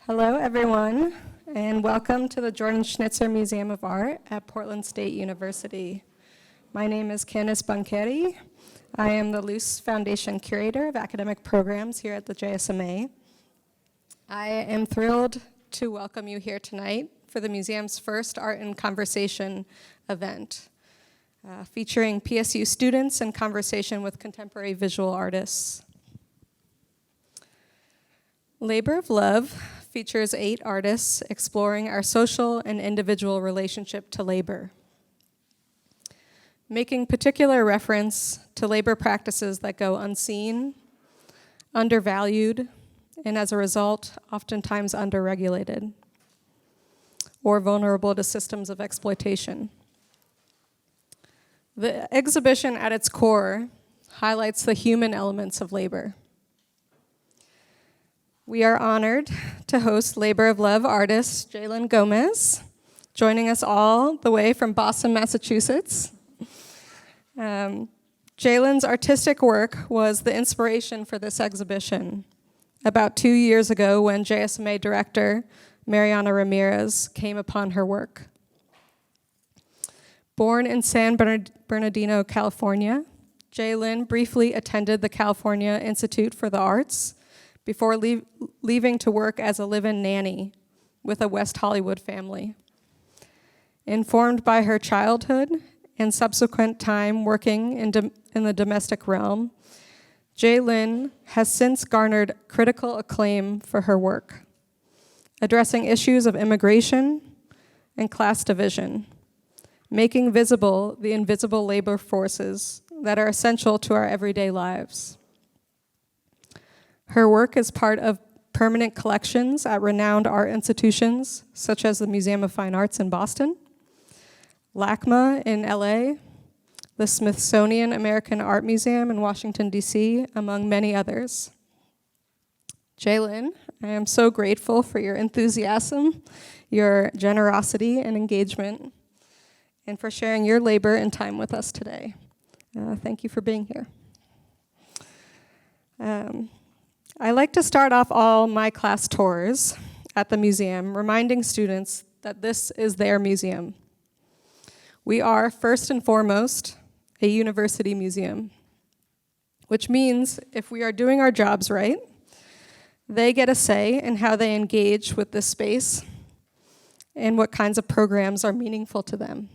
Hello, everyone, and welcome to the Jordan Schnitzer Museum of Art at Portland State University. My name is Candice Bancheri. I am the Luce Foundation Curator of Academic Programs here at the JSMA. I am thrilled to welcome you here tonight for the museum's first Art and Conversation event, featuring PSU students in conversation with contemporary visual artists. Labor of Love features 8 artists exploring our social and individual relationship to labor, making particular reference to labor practices that go unseen, undervalued, and as a result, oftentimes underregulated, or vulnerable to systems of exploitation. The exhibition at its core highlights the human elements of labor. We are honored to host Labor of Love artist Jay Lynn Gomez, joining us all the way from Boston, Massachusetts. Jay Lynn's artistic work was the inspiration for this exhibition about 2 years ago when JSMA director Mariana Ramirez came upon her work. Born in San Bernardino, California, Jay Lynn briefly attended the California Institute for the Arts before leaving to work as a live-in nanny with a West Hollywood family. Informed by her childhood and subsequent time working in the domestic realm, Jay Lynn has since garnered critical acclaim for her work, addressing issues of immigration and class division, making visible the invisible labor forces that are essential to our everyday lives. Her work is part of permanent collections at renowned art institutions, such as the Museum of Fine Arts in Boston, LACMA in LA, the Smithsonian American Art Museum in Washington, D.C., among many others. Jay Lynn, I am so grateful for your enthusiasm, your generosity and engagement, and for sharing your labor and time with us today. Thank you for being here. I like to start off all my class tours at the museum reminding students that this is their museum. We are, first and foremost, a university museum, which means if we are doing our jobs right, they get a say in how they engage with this space and what kinds of programs are meaningful to them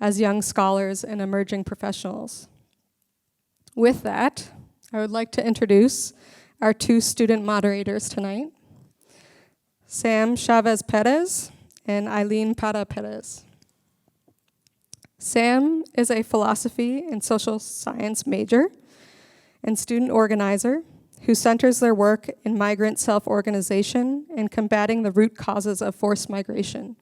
as young scholars and emerging professionals. With that, I would like to introduce our 2 student moderators tonight, Sam Chavez Perez and Eileen Para Perez. Sam is a philosophy and social science major and student organizer who centers their work in migrant self-organization and combating the root causes of forced migration.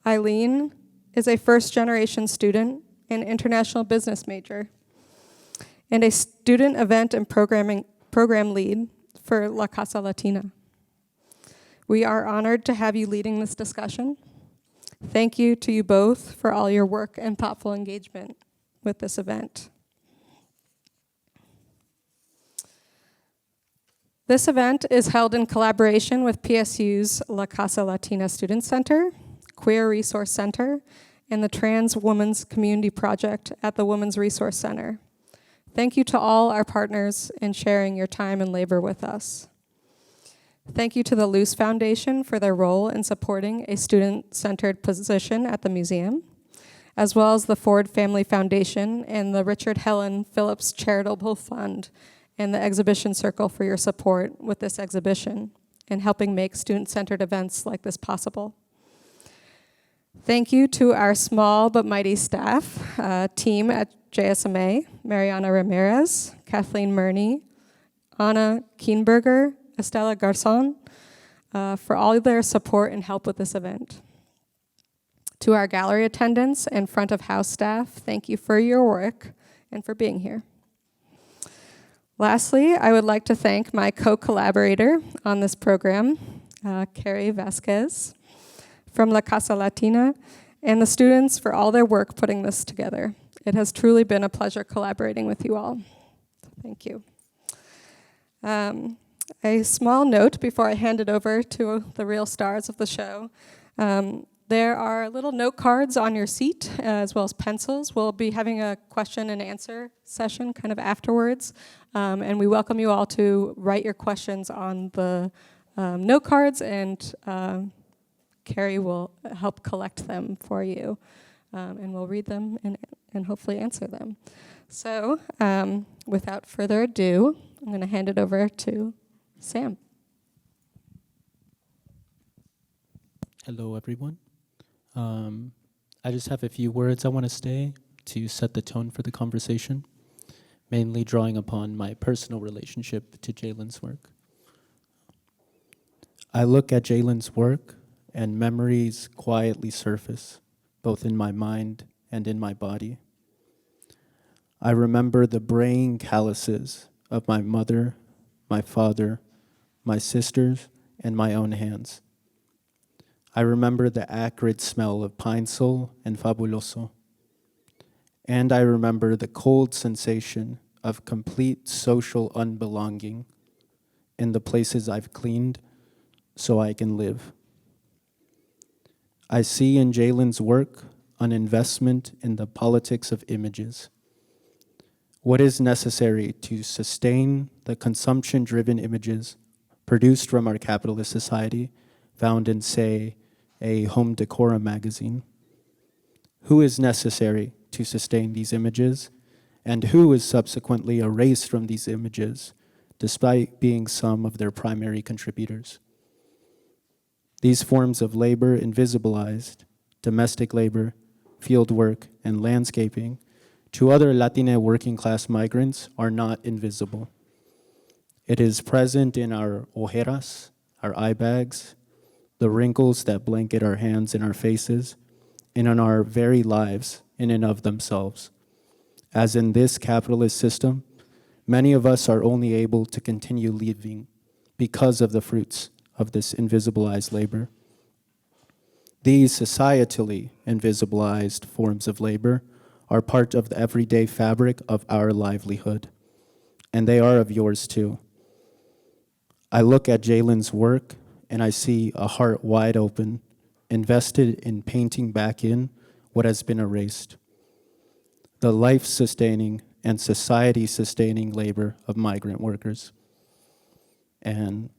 Eileen is a first-generation student and international business major, and a student event and program lead for La Casa Latina. We are honored to have you leading this discussion. Thank you to you both for all your work and thoughtful engagement with this event. This event is held in collaboration with PSU's La Casa Latina Student Center, Queer Resource Center, and the Trans Women's Community Project at the Women's Resource Center. Thank you to all our partners in sharing your time and labor with us. Thank you to the Luce Foundation for their role in supporting a student-centered position at the museum, as well as the Ford Family Foundation and the Richard Helen Phillips Charitable Fund and the Exhibition Circle for your support with this exhibition and helping make student-centered events like this possible. Thank you to our small but mighty staff team at JSMA, Mariana Ramirez, Kathleen Murney, Anna Kienberger, Estella Garzon, for all their support and help with this event. To our gallery attendants and front of house staff, thank you for your work and for being here. Lastly, I would like to thank my co-collaborator on this program, Carrie Vasquez from La Casa Latina, and the students for all their work putting this together. It has truly been a pleasure collaborating with you all. Thank you. A small note before I hand it over to the real stars of the show. There are little note cards on your seat, as well as pencils. We'll be having a question and answer session kind of afterwards, and we welcome you all to write your questions on the note cards, and Carrie will help collect them for you, and we'll read them and hopefully answer them. So, without further ado, I'm going to hand it over to Sam. Hello, everyone. I just have a few words I want to say to set the tone for the conversation, mainly drawing upon my personal relationship to Jay Lynn's work. I look at Jay Lynn's work and memories quietly surface, both in my mind and in my body. I remember the braying calluses of my mother, my father, my sisters, and my own hands. I remember the acrid smell of pine sol and fabuloso. And I remember the cold sensation of complete social unbelonging in the places I've cleaned so I can live. I see in Jay Lynn's work an investment in the politics of images. What is necessary to sustain the consumption-driven images produced from our capitalist society found in, say, a home decorum magazine? Who is necessary to sustain these images, and who is subsequently erased from these images, despite being some of their primary contributors? These forms of labor invisibilized, domestic labor, field work, and landscaping, to other Latina working class migrants are not invisible. It is present in our ojeras, our eye bags, the wrinkles that blanket our hands and our faces, and in our very lives in and of themselves. As in this capitalist system, many of us are only able to continue living because of the fruits of this invisibilized labor. These societally invisibilized forms of labor are part of the everyday fabric of our livelihood, and they are of yours too. I look at Jay Lynn's work and I see a heart wide open, invested in painting back in what has been erased. The life-sustaining and society-sustaining labor of migrant workers. And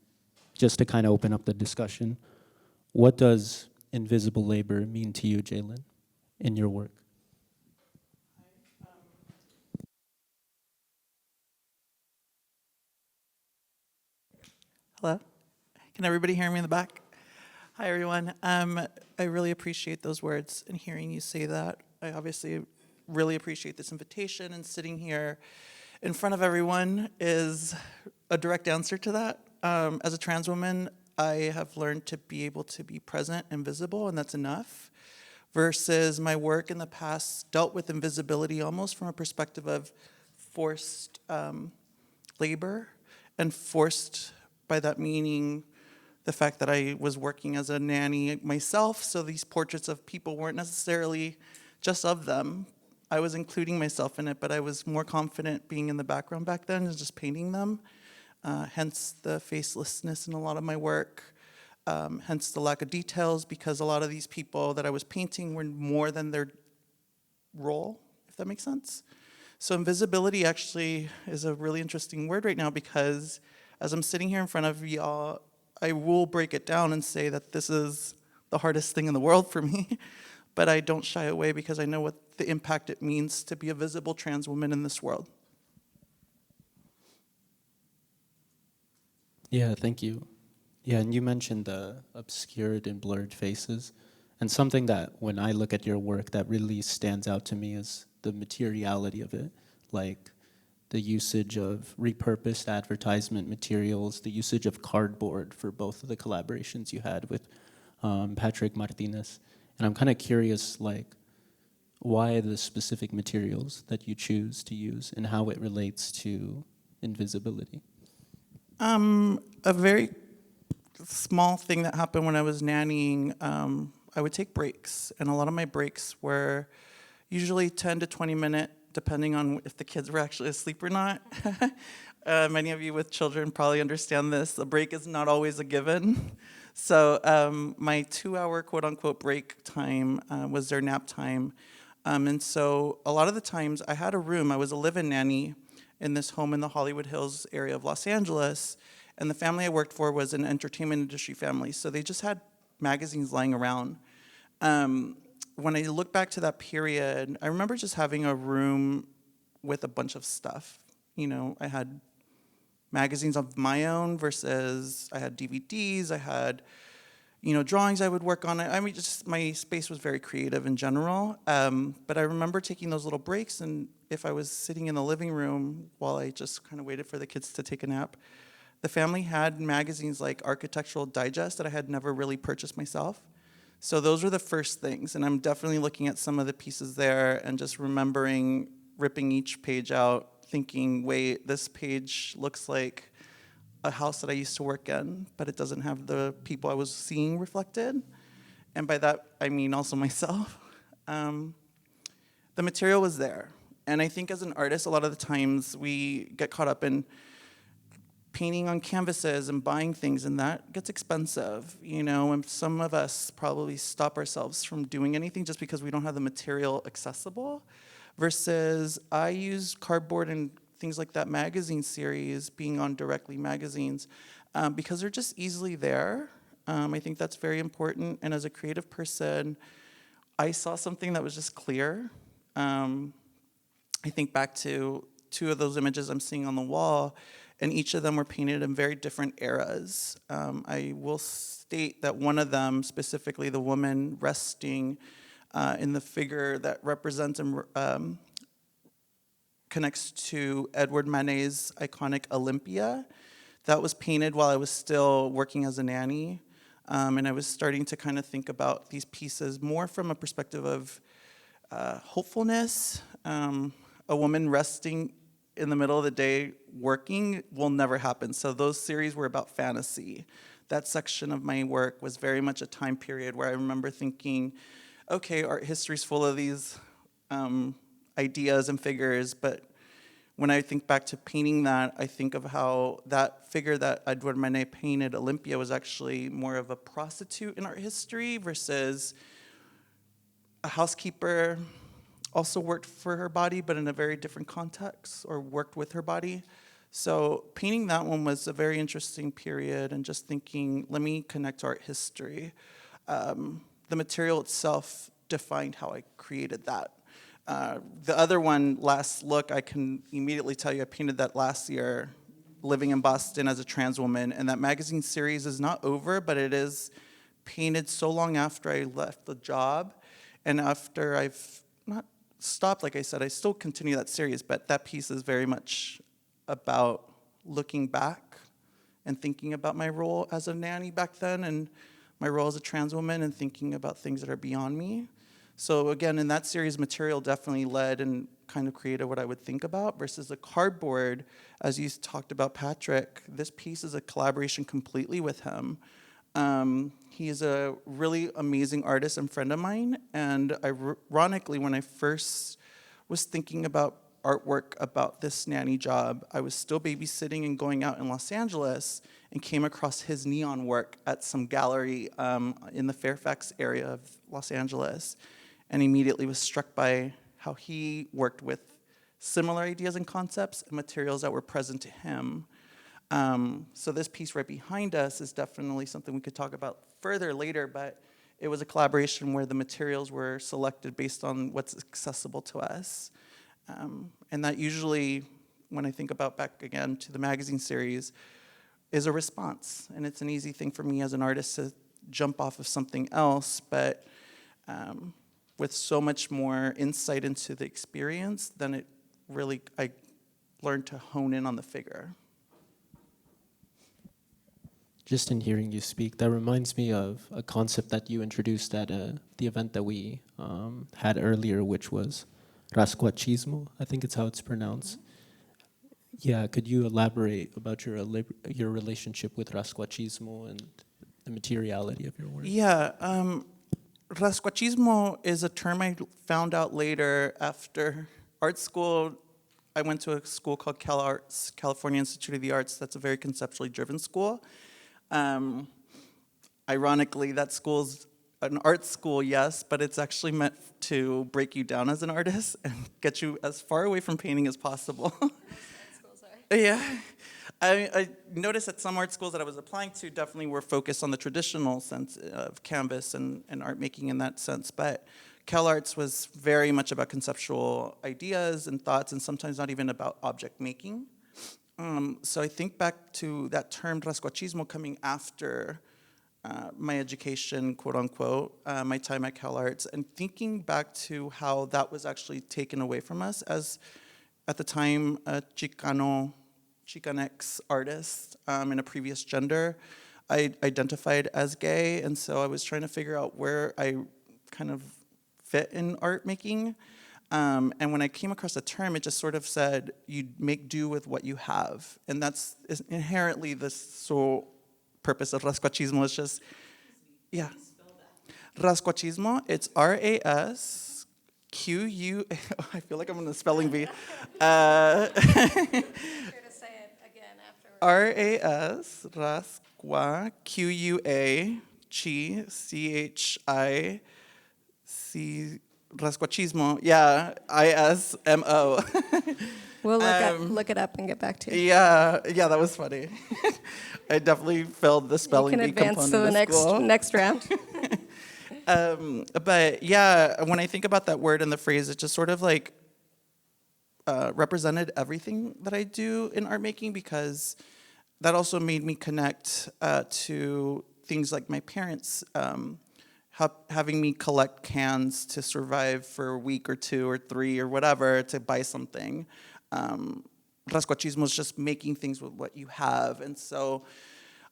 just to kind of open up the discussion, what does invisible labor mean to you, Jay Lynn, in your work? Hello? Can everybody hear me in the back? Hi, everyone. I really appreciate those words and hearing you say that. I obviously really appreciate this invitation, and sitting here in front of everyone is a direct answer to that. As a trans woman, I have learned to be able to be present and visible, and that's enough, versus my work in the past dealt with invisibility almost from a perspective of forced labor, and forced by that meaning the fact that I was working as a nanny myself, so these portraits of people weren't necessarily just of them. I was including myself in it, but I was more confident being in the background back then and just painting them. Hence the facelessness in a lot of my work, hence the lack of details, because a lot of these people that I was painting were more than their role, if that makes sense. So invisibility actually is a really interesting word right now, because as I'm sitting here in front of y'all, I will break it down and say that this is the hardest thing in the world for me, but I don't shy away because I know what the impact it means to be a visible trans woman in this world. Yeah, thank you. Yeah, and you mentioned the obscured and blurred faces. And something that, when I look at your work, that really stands out to me is the materiality of it. Like the usage of repurposed advertisement materials, the usage of cardboard for both of the collaborations you had with Patrick Martinez. And I'm kind of curious, like, why the specific materials that you choose to use and how it relates to invisibility. A very small thing that happened when I was nannying, I would take breaks, and a lot of my breaks were usually 10 to 20 minute depending on if the kids were actually asleep or not. Many of you with children probably understand this. The break is not always a given. So my 2-hour quote-unquote break time was their nap time. And so a lot of the times I had a room. I was a live-in nanny in this home in the Hollywood Hills area of Los Angeles. And the family I worked for was an entertainment industry family. So they just had magazines lying around. When I look back to that period, I remember just having a room with a bunch of stuff. You know, I had magazines of my own versus I had DVDs, I had, you know, drawings I would work on. I mean, just my space was very creative in general. But I remember taking those little breaks, and if I was sitting in the living room while I just kind of waited for the kids to take a nap, the family had magazines like Architectural Digest that I had never really purchased myself. So those were the first things, and I'm definitely looking at some of the pieces there and just remembering ripping each page out, thinking, wait, this page looks like a house that I used to work in, but it doesn't have the people I was seeing reflected. And by that, I mean also myself. The material was there. And I think as an artist, a lot of the times we get caught up in painting on canvases and buying things, and that gets expensive, you know, and some of us probably stop ourselves from doing anything just because we don't have the material accessible, versus I use cardboard and things like that magazine series, being on Directly magazines, because they're just easily there. I think that's very important, and as a creative person, I saw something that was just clear. I think back to 2 of those images I'm seeing on the wall, and each of them were painted in very different eras. I will state that one of them, specifically the woman resting in the figure that represents and connects to Edward Manet's iconic Olympia, that was painted while I was still working as a nanny. And I was starting to kind of think about these pieces more from a perspective of hopefulness. A woman resting in the middle of the day working will never happen. So those series were about fantasy. That section of my work was very much a time period where I remember thinking, okay, art history's full of these ideas and figures, but when I think back to painting that, I think of how that figure that Edward Manet painted, Olympia, was actually more of a prostitute in art history versus a housekeeper. Also worked for her body, but in a very different context, or worked with her body. So painting that one was a very interesting period, and just thinking, let me connect to art history. The material itself defined how I created that. The other one, Last Look, I can immediately tell you I painted that last year, living in Boston as a trans woman, and that magazine series is not over, but it is painted so long after I left the job, and after I've not stopped, like I said, I still continue that series, but that piece is very much about looking back and thinking about my role as a nanny back then, and my role as a trans woman, and thinking about things that are beyond me. So again, in that series, material definitely led and kind of created what I would think about, versus the cardboard, as you talked about, Patrick, this piece is a collaboration completely with him. He is a really amazing artist and friend of mine, and ironically, when I first was thinking about artwork about this nanny job, I was still babysitting and going out in Los Angeles and came across his neon work at some gallery in the Fairfax area of Los Angeles, and immediately was struck by how he worked with similar ideas and concepts and materials that were present to him. So this piece right behind us is definitely something we could talk about further later, but it was a collaboration where the materials were selected based on what's accessible to us. And that usually, when I think about back again to the magazine series, is a response. And it's an easy thing for me as an artist to jump off of something else, but with so much more insight into the experience, then it really, I learned to hone in on the figure. Just in hearing you speak, that reminds me of a concept that you introduced at the event that we had earlier, which was rascuachismo, I think it's how it's pronounced. Yeah, could you elaborate about your relationship with rascuachismo and the materiality of your work? Yeah, rascuachismo is a term I found out later after art school, I went to a school called CalArts, California Institute of the Arts. That's a very conceptually driven school. Ironically, that school's an art school, yes, but it's actually meant to break you down as an artist and get you as far away from painting as possible. Yeah. I noticed that some art schools that I was applying to definitely were focused on the traditional sense of canvas and art making in that sense, but CalArts was very much about conceptual ideas and thoughts, and sometimes not even about object making. So I think back to that term rascuachismo coming after my education, quote unquote, my time at CalArts, and thinking back to how that was actually taken away from us as, at the time, a Chicanx artist in a previous gender. I identified as gay, and so I was trying to figure out where I kind of fit in art making. And when I came across the term, it just sort of said, you make do with what you have. And that's inherently the sole purpose of rascuachismo. It's just, yeah. Rascuachismo, it's R-A-S-Q-U, I feel like I'm in a spelling bee. R-A-S, rascua, Q-U-A, chi, C-H-I-C, rascuachismo, yeah, I-S-M-O. We'll look it up and get back to you. Yeah, that was funny. I definitely failed the spelling You bee can advance component to the of school. next round. But yeah, when I think about that word and the phrase, it just sort of like represented everything that I do in art making, because that also made me connect to things like my parents having me collect cans to survive for a week or two or three or whatever to buy something. Rascuachismo is just making things with what you have. And so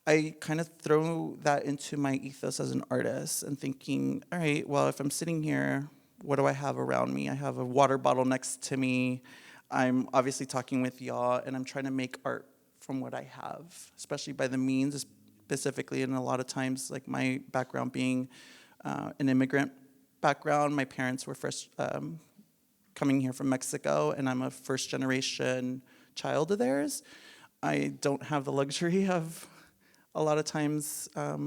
I kind of throw that into my ethos as an artist and thinking, all right, well, if I'm sitting here, what do I have around me? I have a water bottle next to me. I'm obviously talking with y'all, and I'm trying to make art from what I have, especially by the means, specifically, and a lot of times, like my background being an immigrant background. My parents were first coming here from Mexico, and I'm a first-generation child of theirs. I don't have the luxury of a lot of times, a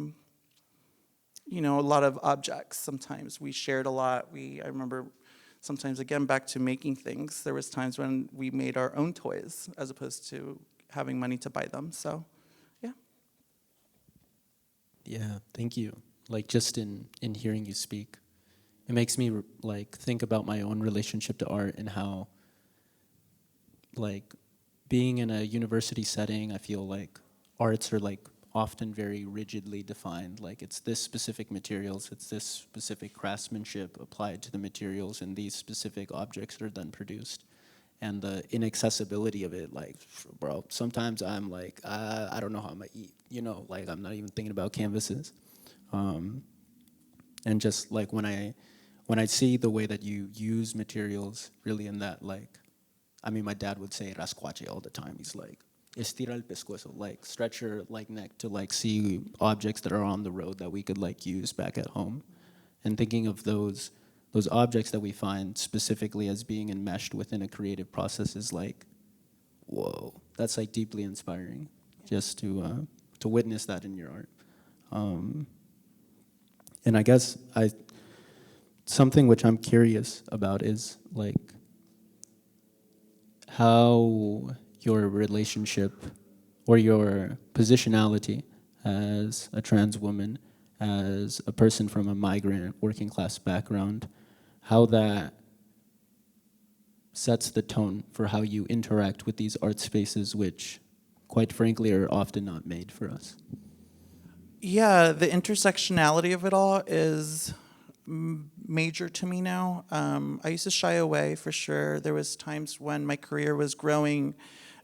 lot of objects. Sometimes we shared a lot. I remember sometimes, again, back to making things, there was times when we made our own toys as opposed to having money to buy them. So, yeah. Yeah, thank you. Like, just in hearing you speak, it makes me like think about my own relationship to art and how, like, being in a university setting, I feel like arts are like often very rigidly defined. Like, it's this specific materials, it's this specific craftsmanship applied to the materials, and these specific objects are then produced. And the inaccessibility of it, like, bro, sometimes I'm like, I don't know how I'm gonna eat, like, I'm not even thinking about canvases. And just like when I see the way that you use materials really in that, like, I mean, my dad would say rascuache all the time. He's like, estira el pescuezo, like stretch your like neck to like see objects that are on the road that we could like use back at home. And thinking of those objects that we find specifically as being enmeshed within a creative process is like, whoa, that's like deeply inspiring, just to witness that in your art. And I guess something which I'm curious about is like how your relationship or your positionality as a trans woman, as a person from a migrant working class background, how that sets the tone for how you interact with these art spaces, which quite frankly are often not made for us. Yeah, the intersectionality of it all is major to me now. I used to shy away for sure. There was times when my career was growing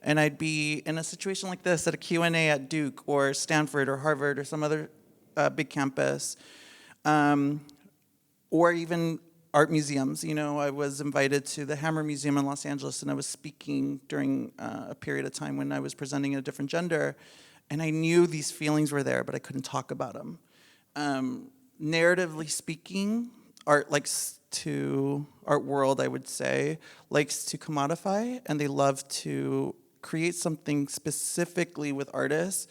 and I'd be in a situation like this at a Q&A at Duke or Stanford or Harvard or some other big campus, or even art museums. I was invited to the Hammer Museum in Los Angeles, and I was speaking during a period of time when I was presenting a different gender. And I knew these feelings were there, but I couldn't talk about them. Narratively speaking, art world, I would say, likes to commodify, and they love to create something specifically with artists,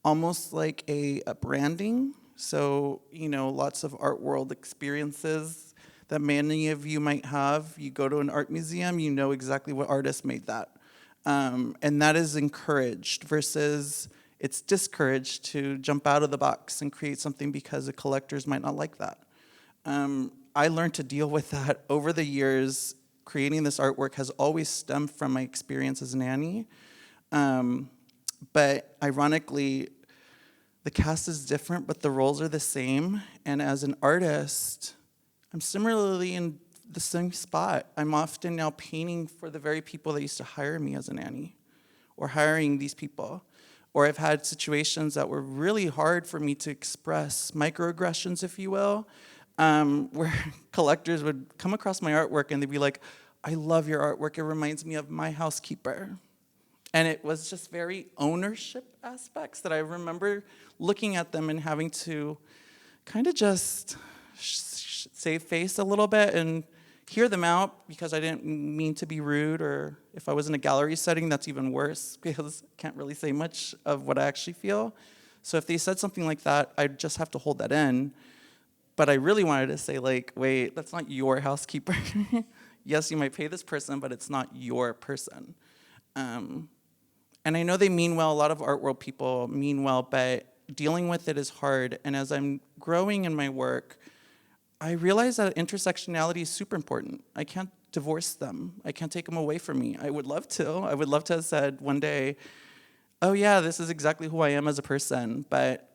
almost like a branding. So, lots of art world experiences that many of you might have. You go to an art museum, you know exactly what artist made that. And that is encouraged versus it's discouraged to jump out of the box and create something because the collectors might not like that. I learned to deal with that over the years. Creating this artwork has always stemmed from my experience as a nanny. But ironically, the cast is different, but the roles are the same. And as an artist, I'm similarly in the same spot. I'm often now painting for the very people that used to hire me as a nanny, or hiring these people. Or I've had situations that were really hard for me to express, microaggressions, if you will, where collectors would come across my artwork and they'd be like, I love your artwork, it reminds me of my housekeeper. And it was just very ownership aspects that I remember looking at them and having to kind of just save face a little bit and hear them out, because I didn't mean to be rude, or if I was in a gallery setting, that's even worse because I can't really say much of what I actually feel. So if they said something like that, I'd just have to hold that in. But I really wanted to say, like, wait, that's not your housekeeper. Yes, you might pay this person, but it's not your person. And I know they mean well, a lot of art world people mean well, but dealing with it is hard. And as I'm growing in my work, I realize that intersectionality is super important. I can't divorce them. I can't take them away from me. I would love to. I would love to have said one day, oh yeah, this is exactly who I am as a person. But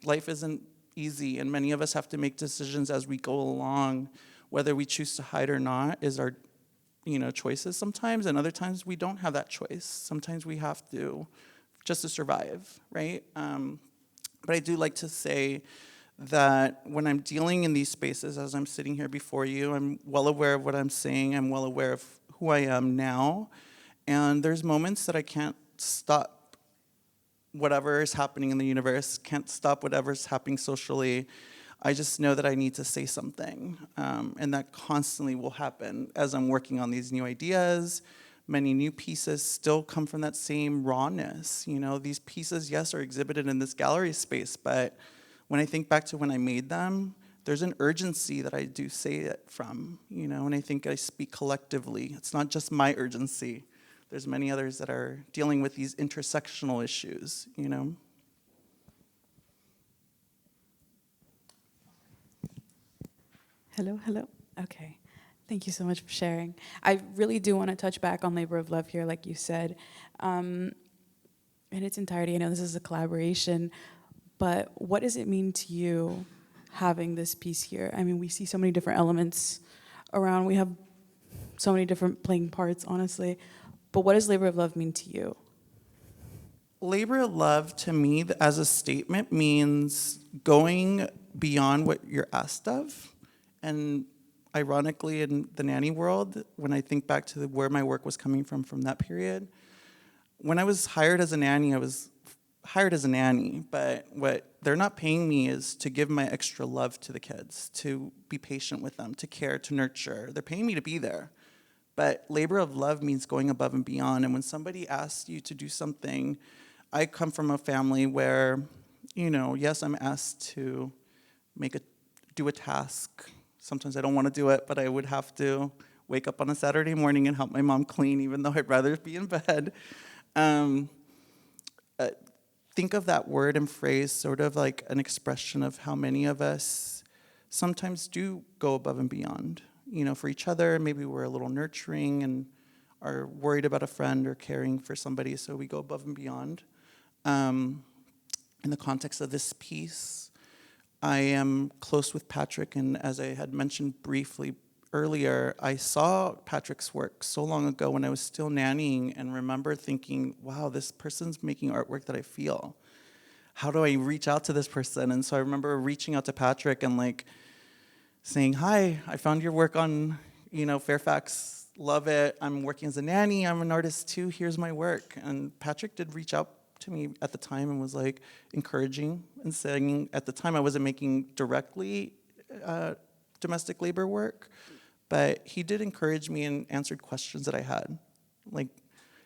life isn't easy, and many of us have to make decisions as we go along. Whether we choose to hide or not is our choices sometimes, and other times we don't have that choice. Sometimes we have to just to survive, right? But I do like to say that when I'm dealing in these spaces, as I'm sitting here before you, I'm well aware of what I'm saying. I'm well aware of who I am now. And there's moments that I can't stop whatever is happening in the universe, can't stop whatever's happening socially. I just know that I need to say something. And that constantly will happen as I'm working on these new ideas. Many new pieces still come from that same rawness. These pieces, yes, are exhibited in this gallery space, but when I think back to when I made them, there's an urgency that I do say it from, and I think I speak collectively. It's not just my urgency. There's many others that are dealing with these intersectional issues, Hello. Okay. Thank you so much for sharing. I really do want to touch back on labor of love here, like you said, in its entirety. I know this is a collaboration, but what does it mean to you having this piece here? I mean, we see so many different elements around. We have so many different playing parts, honestly. But what does labor of love mean to you? Labor of love, to me, as a statement, means going beyond what you're asked of. And ironically, in the nanny world, when I think back to where my work was coming from that period, when I was hired as a nanny, I was hired as a nanny, but what they're not paying me is to give my extra love to the kids, to be patient with them, to care, to nurture. They're paying me to be there. But labor of love means going above and beyond. And when somebody asks you to do something, I come from a family where, yes, I'm asked to do a task. Sometimes I don't want to do it, but I would have to wake up on a Saturday morning and help my mom clean, even though I'd rather be in bed. Think of that word and phrase sort of like an expression of how many of us sometimes do go above and beyond, for each other. Maybe we're a little nurturing and are worried about a friend or caring for somebody, so we go above and beyond. In the context of this piece, I am close with Patrick, and as I had mentioned briefly earlier, I saw Patrick's work so long ago when I was still nannying, and remember thinking, wow, this person's making artwork that I feel. How do I reach out to this person? And so I remember reaching out to Patrick and saying, hi, I found your work on, Fairfax, love it. I'm working as a nanny, I'm an artist too, here's my work. And Patrick did reach out to me at the time and was encouraging and saying, at the time I wasn't making directly domestic labor work, but he did encourage me and answered questions that I had. Like,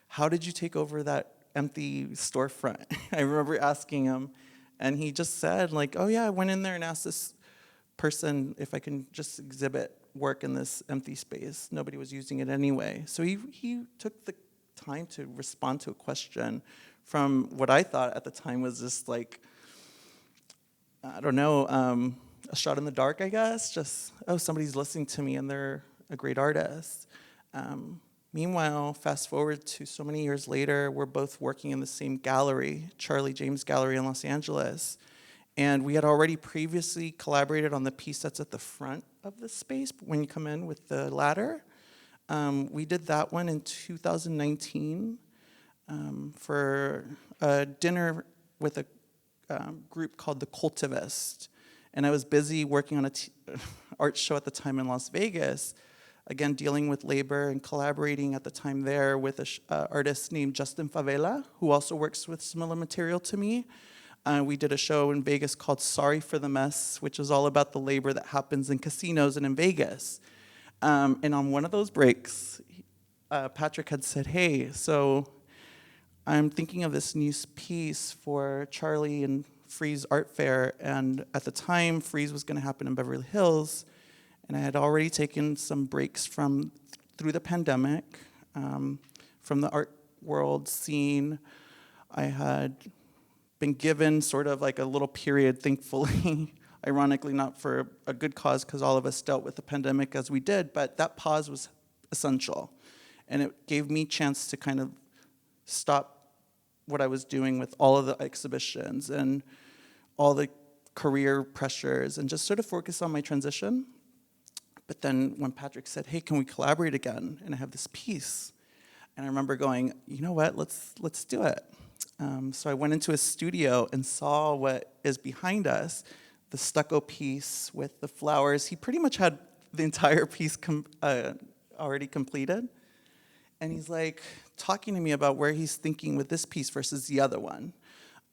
how did you take over that empty storefront? I remember asking him, and he just said, like, oh yeah, I went in there and asked this person if I can just exhibit work in this empty space. Nobody was using it anyway. So he took the time to respond to a question from what I thought at the time was just like, I don't know, a shot in the dark, I guess. Just, oh, somebody's listening to me and they're a great artist. Meanwhile, fast forward to so many years later, we're both working in the same gallery, Charlie James Gallery in Los Angeles. And we had already previously collaborated on the piece that's at the front of the space when you come in with the ladder. We did that one in 2019 for a dinner with a group called The Cultivist. And I was busy working on an art show at the time in Las Vegas, again, dealing with labor and collaborating at the time there with an artist named Justin Favela, who also works with similar material to me. We did a show in Vegas called Sorry for the Mess, which is all about the labor that happens in casinos and in Vegas. And on one of those breaks, Patrick had said, hey, so I'm thinking of this new piece for Charlie and Freeze Art Fair. And at the time, Freeze was going to happen in Beverly Hills. And I had already taken some breaks through the pandemic, from the art world scene. I had been given sort of like a little period, thankfully, ironically not for a good cause because all of us dealt with the pandemic as we did, but that pause was essential. And it gave me a chance to kind of stop what I was doing with all of the exhibitions and all the career pressures and just sort of focus on my transition. But then when Patrick said, hey, can we collaborate again? And I have this piece. And I remember going, you know what, let's do it. So I went into his studio and saw what is behind us, the stucco piece with the flowers. He pretty much had the entire piece already completed. And he's like talking to me about where he's thinking with this piece versus the other one.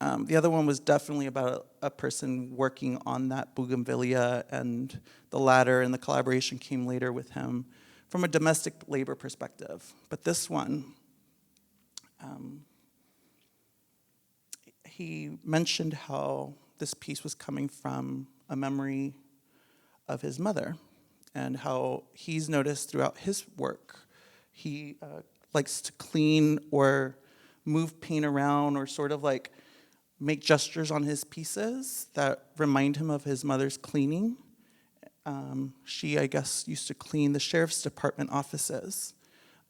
The other one was definitely about a person working on that bougainvillea, and the ladder and the collaboration came later with him from a domestic labor perspective. But this one, he mentioned how this piece was coming from a memory of his mother and how he's noticed throughout his work, he likes to clean or move paint around or sort of like make gestures on his pieces that remind him of his mother's cleaning. She, I guess, used to clean the sheriff's department offices,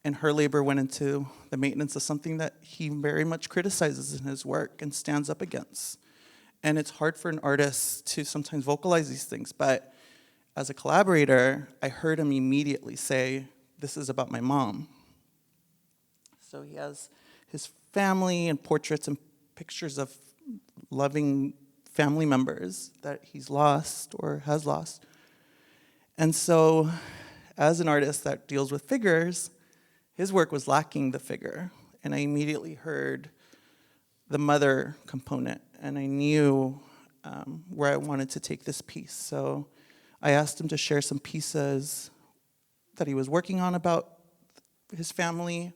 and her labor went into the maintenance of something that he very much criticizes in his work and stands up against. And it's hard for an artist to sometimes vocalize these things, but as a collaborator, I heard him immediately say, this is about my mom. So he has his family and portraits and pictures of loving family members that he's lost or has lost. And so as an artist that deals with figures, his work was lacking the figure. And I immediately heard the mother component, and I knew where I wanted to take this piece. So I asked him to share some pieces that he was working on about his family,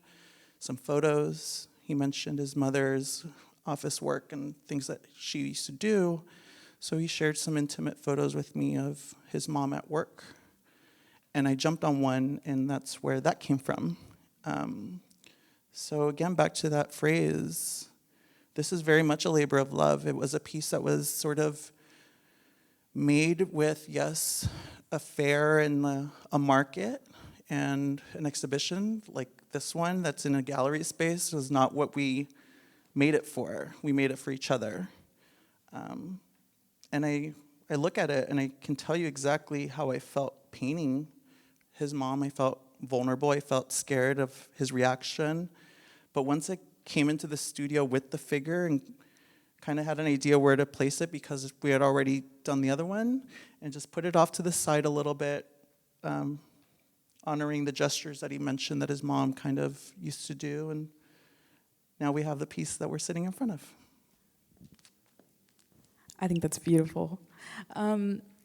some photos. He mentioned his mother's office work and things that she used to do. So he shared some intimate photos with me of his mom at work. And I jumped on one, and that's where that came from. So again, back to that phrase, this is very much a labor of love. It was a piece that was sort of made with, yes, a fair and a market and an exhibition like this one that's in a gallery space was not what we made it for. We made it for each other. And I look at it and I can tell you exactly how I felt painting his mom. I felt vulnerable. I felt scared of his reaction. But once I came into the studio with the figure and kind of had an idea where to place it because we had already done the other one, and just put it off to the side a little bit, honoring the gestures that he mentioned that his mom kind of used to do. And now we have the piece that we're sitting in front of. I think that's beautiful.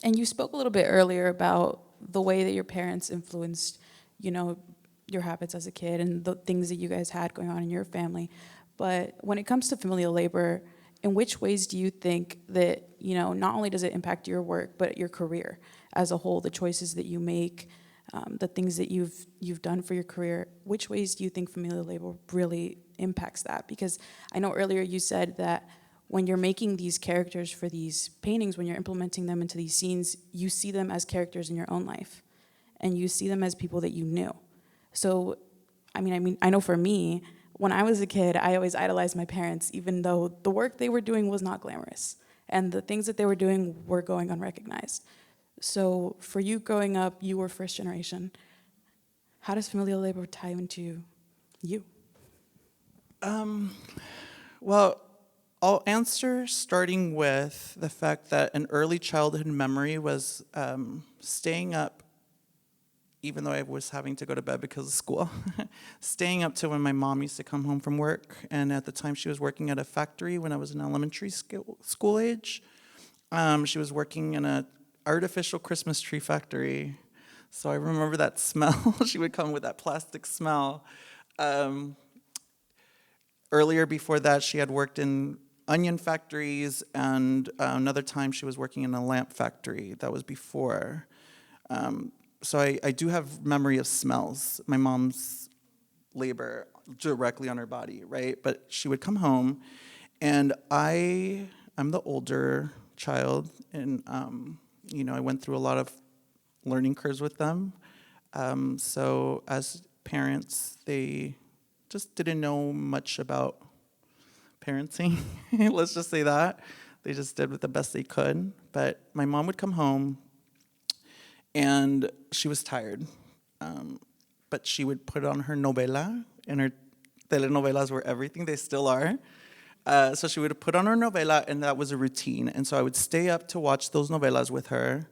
And you spoke a little bit earlier about the way that your parents influenced, you know, your habits as a kid and the things that you guys had going on in your family. But when it comes to familial labor, in which ways do you think that, you know, not only does it impact your work, but your career as a whole, the choices that you make, the things that you've done for your career, which ways do you think familial labor really impacts that? Because I know earlier you said that when you're making these characters for these paintings, when you're implementing them into these scenes, you see them as characters in your own life, and you see them as people that you knew. So, I know for me, when I was a kid, I always idolized my parents, even though the work they were doing was not glamorous, and the things that they were doing were going unrecognized. So for you growing up, you were first generation. How does familial labor tie into you? Well, I'll answer starting with the fact that an early childhood memory was staying up, even though I was having to go to bed because of school, staying up to when my mom used to come home from work. And at the time, she was working at a factory when I was in elementary school age. She was working in an artificial Christmas tree factory. So I remember that smell. She would come with that plastic smell. Earlier before that, she had worked in onion factories, and another time she was working in a lamp factory. That was before. So I do have memory of smells. My mom's labor directly on her body, right? But she would come home, and I'm the older child, and I went through a lot of learning curves with them. So as parents, they just didn't know much about parenting. Let's just say that. They just did the best they could. But my mom would come home, and she was tired. But she would put on her novela, and her telenovelas were everything. They still are. So she would put on her novela, and that was a routine. And so I would stay up to watch those novelas with her.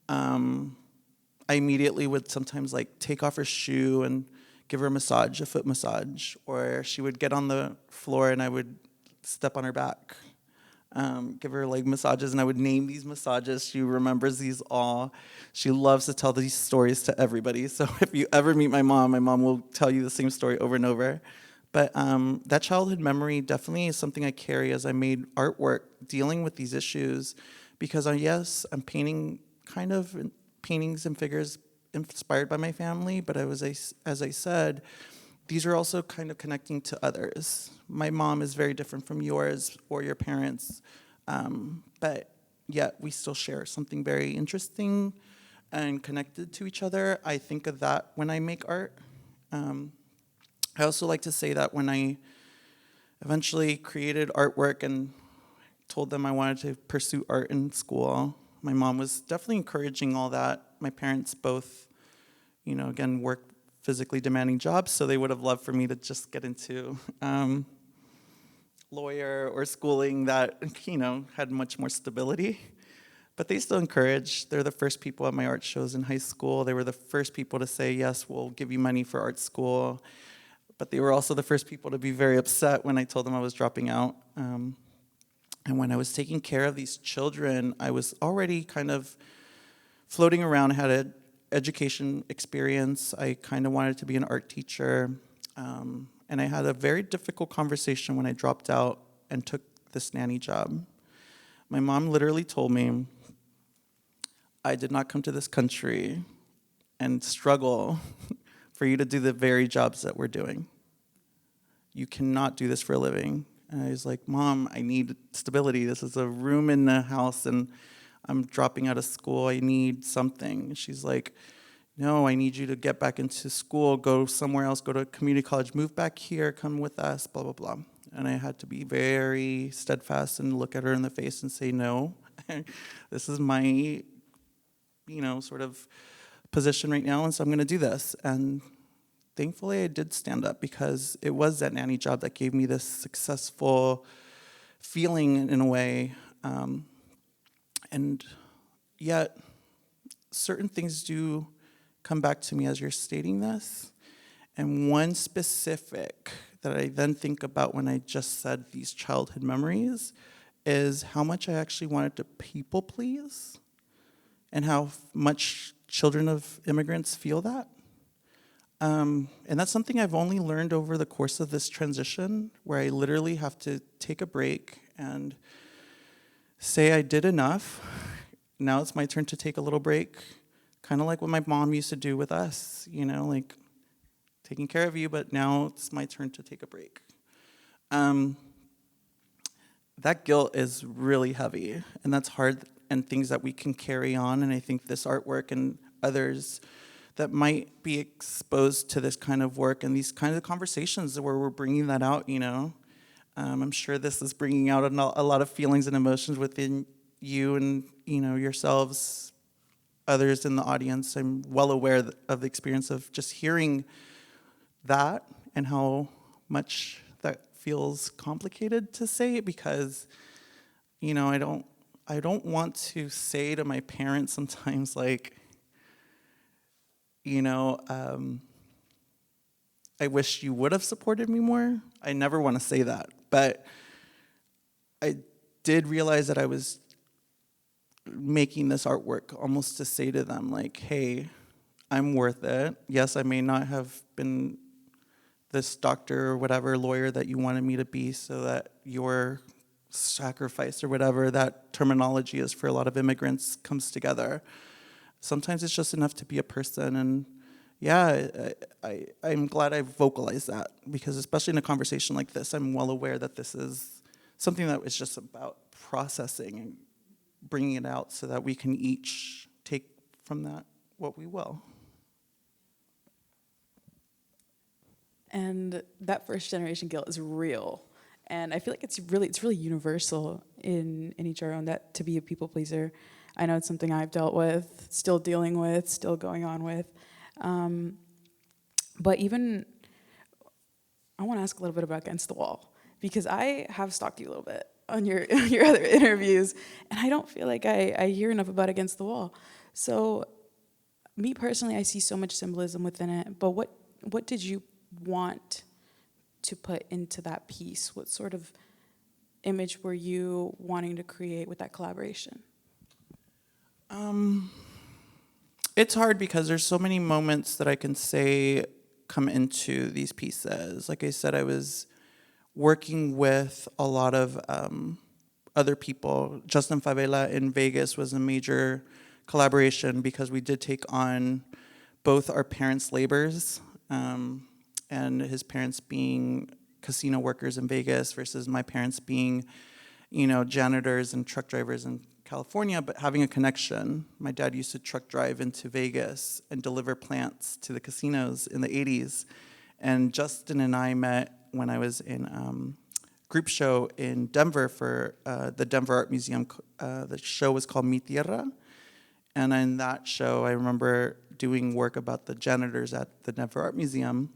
I immediately would sometimes take off her shoe and give her a foot massage, or she would get on the floor and I would step on her back, give her leg massages, and I would name these massages. She remembers these all. She loves to tell these stories to everybody. So if you ever meet my mom will tell you the same story over and over. But that childhood memory definitely is something I carry as I made artwork dealing with these issues, because I'm painting kind of paintings and figures inspired by my family, but as I said, these are also kind of connecting to others. My mom is very different from yours or your parents, but yet we still share something very interesting and connected to each other. I think of that when I make art. I also like to say that when I eventually created artwork and told them I wanted to pursue art in school, my mom was definitely encouraging all that. My parents both, again, worked physically demanding jobs, so they would have loved for me to just get into lawyer or schooling that, had much more stability. But they still encouraged. They're the first people at my art shows in high school. They were the first people to say, yes, we'll give you money for art school. But they were also the first people to be very upset when I told them I was dropping out. And when I was taking care of these children, I was already kind of floating around. I had an education experience. I kind of wanted to be an art teacher. And I had a very difficult conversation when I dropped out and took this nanny job. My mom literally told me, I did not come to this country and struggle for you to do the very jobs that we're doing. You cannot do this for a living. And I was like, Mom, I need stability. This is a room in the house, and I'm dropping out of school. I need something. And she's like, no, I need you to get back into school, go somewhere else, go to community college, move back here, come with us, blah, blah, blah. And I had to be very steadfast and look at her in the face and say, no, this is my, sort of position right now, and so I'm going to do this. And thankfully, I did stand up, because it was that nanny job that gave me this successful feeling in a way. And yet, certain things do come back to me as you're stating this. And one specific that I then think about when I just said these childhood memories is how much I actually wanted to people please. and how much children of immigrants feel that. And that's something I've only learned over the course of this transition, where I literally have to take a break and say I did enough. Now it's my turn to take a little break, kind of like what my mom used to do with us, you know, like taking care of you, but now it's my turn to take a break. That guilt is really heavy, and that's hard, and things that we can carry on. And I think this artwork and others that might be exposed to this kind of work and these kinds of conversations where we're bringing that out, you know. I'm sure this is bringing out a lot of feelings and emotions within you and, you know, yourselves, others in the audience. I'm well aware of the experience of just hearing that and how much that feels complicated to say, because, you know, I don't want to say to my parents sometimes, like, you know, I wish you would have supported me more. I never want to say that, but I did realize that I was making this artwork almost to say to them, like, hey, I'm worth it. Yes, I may not have been this doctor or whatever lawyer that you wanted me to be, so that your sacrifice or whatever that terminology is for a lot of immigrants comes together. Sometimes it's just enough to be a person. And yeah, I'm glad I vocalized that, because especially in a conversation like this, I'm well aware that this is something that is just about processing and bringing it out so that we can each take from that what we will. And that first generation guilt is real. And I feel like it's really universal in each our own, that to be a people pleaser. I know it's something I've dealt with, still dealing with, still going on with. But even, I want to ask a little bit about Against the Wall, because I have stalked you a little bit on your other interviews, and I don't feel like I hear enough about Against the Wall. So, me personally, I see so much symbolism within it, but what did you want to put into that piece? What sort of image were you wanting to create with that collaboration? It's hard because there's so many moments that I can say come into these pieces. Like I said, I was working with a lot of other people. Justin Favela in Vegas was a major collaboration because we did take on both our parents' labors, and his parents being casino workers in Vegas versus my parents being, you know, janitors and truck drivers in California, but having a connection. My dad used to truck drive into Vegas and deliver plants to the casinos in the 80s. And Justin and I met when I was in group show in Denver for the Denver Art Museum. The show was called Mi Tierra. And in that show, I remember doing work about the janitors at the Denver Art Museum.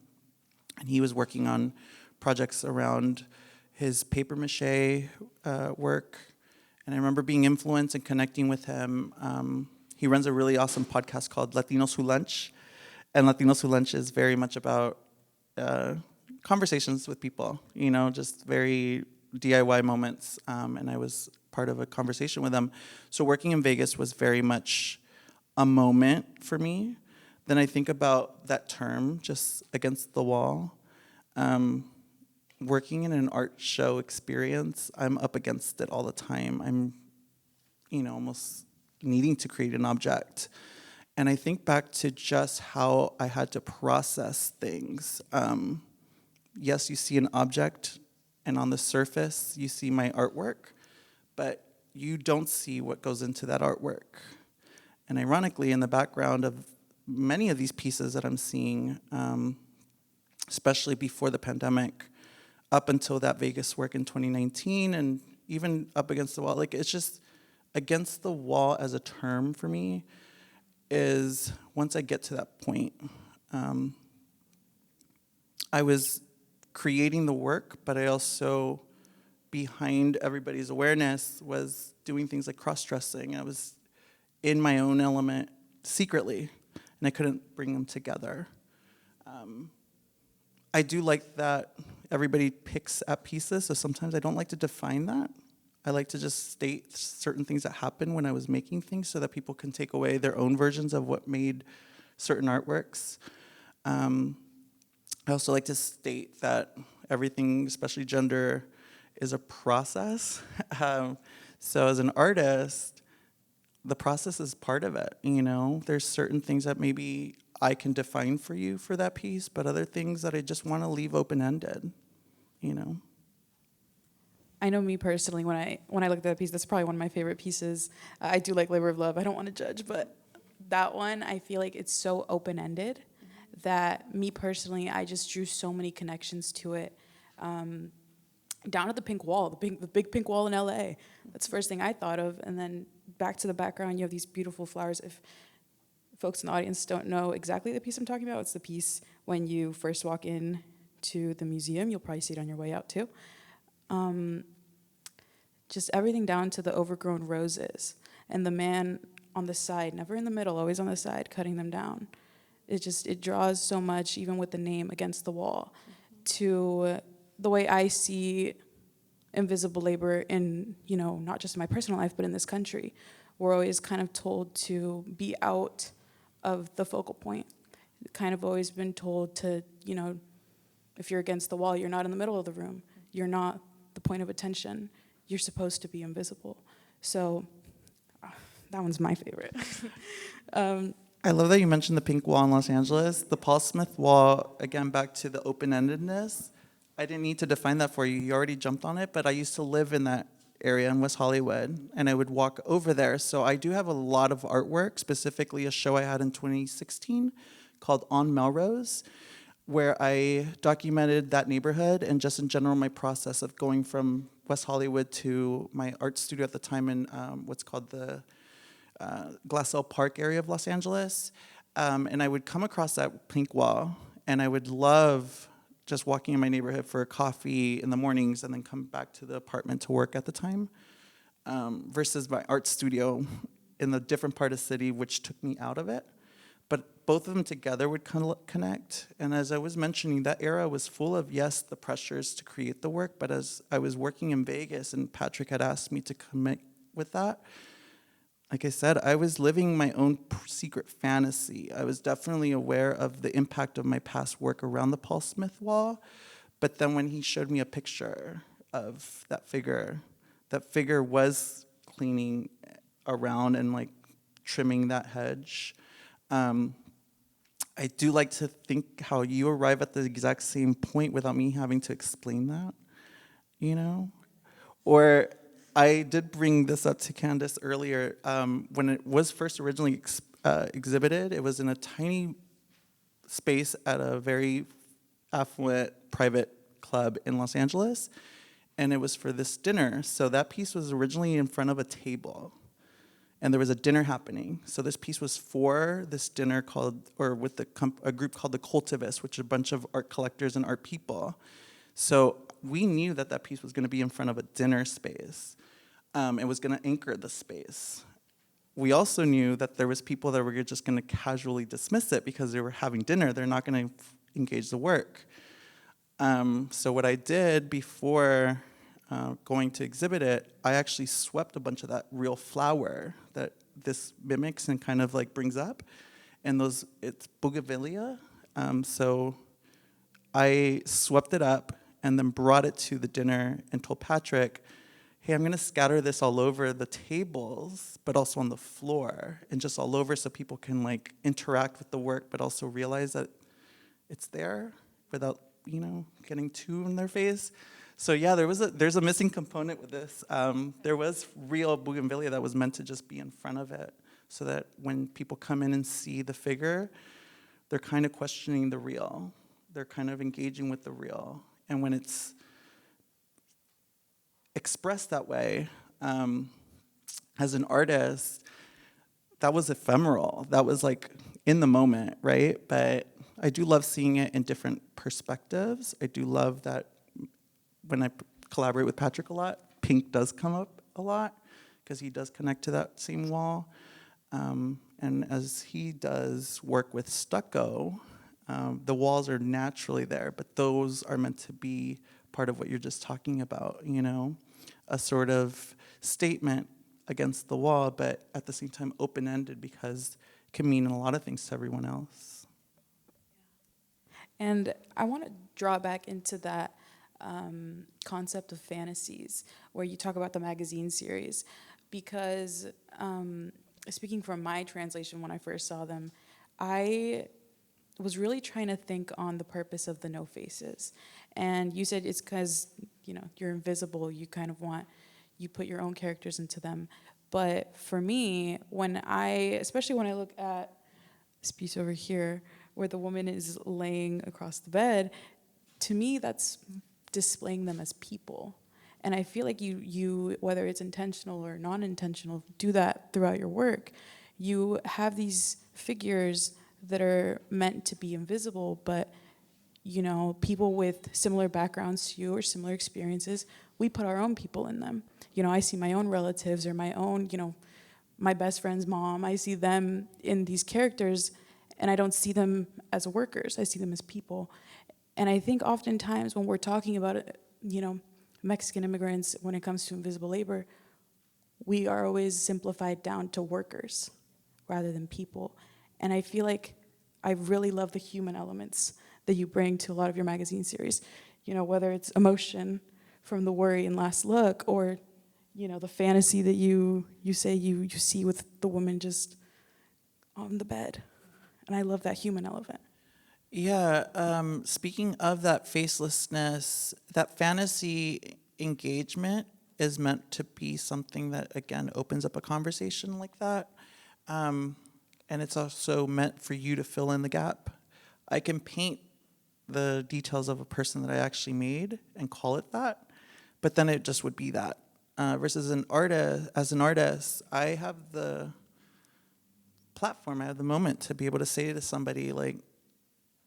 And he was working on projects around his paper mache work. And I remember being influenced and connecting with him. He runs a really awesome podcast called Latinos Who Lunch. And Latinos Who Lunch is very much about conversations with people, you know, just very DIY moments. And I was part of a conversation with him. So working in Vegas was very much a moment for me. Then I think about that term, just against the wall. Working in an art show experience, I'm up against it all the time. I'm, you know, almost needing to create an object. And I think back to just how I had to process things. Yes, you see an object, and on the surface, you see my artwork, but you don't see what goes into that artwork. And ironically, in the background of many of these pieces that I'm seeing, especially before the pandemic, up until that Vegas work in 2019, and even up against the wall, like, it's just against the wall as a term for me is once I get to that point, I was creating the work, but I also, behind everybody's awareness, was doing things like cross-dressing. I was in my own element secretly, and I couldn't bring them together. I do like that everybody picks at pieces, so sometimes I don't like to define that. I like to just state certain things that happened when I was making things so that people can take away their own versions of what made certain artworks. I also like to state that everything, especially gender, is a process. So as an artist, the process is part of it, you know? There's certain things that maybe I can define for you for that piece, but other things that I just want to leave open-ended, you know? I know me personally, when I look at that piece, that's probably one of my favorite pieces. I do like Labor of Love. I don't want to judge, but that one, I feel like it's so open-ended that me personally, I just drew so many connections to it. Down at the pink wall, the big pink wall in LA. That's the first thing I thought of. And then back to the background, you have these beautiful flowers. If folks in the audience don't know exactly the piece I'm talking about, it's the piece when you first walk in to the museum. You'll probably see it on your way out too. Just everything down to the overgrown roses and the man on the side, never in the middle, always on the side, cutting them down. It draws so much, even with the name against the wall, to the way I see invisible labor in, you know, not just in my personal life, but in this country. We're always kind of told to be out of the focal point. Kind of always been told to, you know, if you're against the wall, you're not in the middle of the room. You're not the point of attention. You're supposed to be invisible. So that one's my favorite. I love that you mentioned the pink wall in Los Angeles. The Paul Smith wall, again, back to the open-endedness. I didn't need to define that for you. You already jumped on it, but I used to live in that area in West Hollywood, and I would walk over there. So I do have a lot of artwork, specifically a show I had in 2016 called On Melrose, where I documented that neighborhood and just in general my process of going from West Hollywood to my art studio at the time in what's called the Glassell Park area of Los Angeles. And I would come across that pink wall, and I would love just walking in my neighborhood for a coffee in the mornings and then come back to the apartment to work at the time, versus my art studio in the different part of the city, which took me out of it. But both of them together would connect. And as I was mentioning, that era was full of, yes, the pressures to create the work, but as I was working in Vegas and Patrick had asked me to commit with that, like I said, I was living my own secret fantasy. I was definitely aware of the impact of my past work around the Paul Smith wall. But then when he showed me a picture of that figure was cleaning around and like trimming that hedge. I do like to think how you arrive at the exact same point without me having to explain that, you know? Or I did bring this up to Candace earlier. When it was first originally exhibited, it was in a tiny space at a very affluent private club in Los Angeles, and it was for this dinner. So that piece was originally in front of a table, and there was a dinner happening. So this piece was for this dinner with a group called the Cultivists, which is a bunch of art collectors and art people. So we knew that piece was going to be in front of a dinner space. It was going to anchor the space. We also knew that there was people that were just going to casually dismiss it because they were having dinner. They're not going to engage the work. So what I did before going to exhibit it, I actually swept a bunch of that real flower that this mimics and kind of like brings up. And it's bougainvillea. So I swept it up and then brought it to the dinner and told Patrick, hey, I'm gonna scatter this all over the tables, but also on the floor, and just all over so people can like interact with the work, but also realize that it's there without, you know, getting too in their face. So yeah, there's a missing component with this. There was real bougainvillea that was meant to just be in front of it, so that when people come in and see the figure, they're kind of questioning the real. They're kind of engaging with the real. And when it's expressed that way, as an artist, that was ephemeral. That was like in the moment, right? But I do love seeing it in different perspectives. I do love that when I collaborate with Patrick a lot, pink does come up a lot because he does connect to that same wall. And as he does work with stucco, the walls are naturally there, but those are meant to be part of what you're just talking about, you know? a sort of statement against the wall, but at the same time open-ended, because it can mean a lot of things to everyone else. And I want to draw back into that concept of fantasies, where you talk about the magazine series, because speaking from my translation, when I first saw them, I was really trying to think on the purpose of the no faces. And you said it's because, you're invisible, you kind of you put your own characters into them. But for me, especially when I look at this piece over here, where the woman is laying across the bed, to me, that's displaying them as people. And I feel like you, whether it's intentional or non-intentional, do that throughout your work. You have these figures that are meant to be invisible, but people with similar backgrounds to you or similar experiences, we put our own people in them. I see my own relatives or my own, my best friend's mom. I see them in these characters, and I don't see them as workers. I see them as people. And I think oftentimes when we're talking about Mexican immigrants, when it comes to invisible labor, we are always simplified down to workers rather than people. And I feel like I really love the human elements that you bring to a lot of your magazine series. Whether it's emotion from The Worry and Last Look, or the fantasy that you say you see with the woman just on the bed. And I love that human element. Yeah, speaking of that facelessness, that fantasy engagement is meant to be something that, again, opens up a conversation like that. And it's also meant for you to fill in the gap. I can paint the details of a person that I actually made and call it that, but then it just would be that. Versus as an artist, I have the platform, I have the moment to be able to say to somebody like,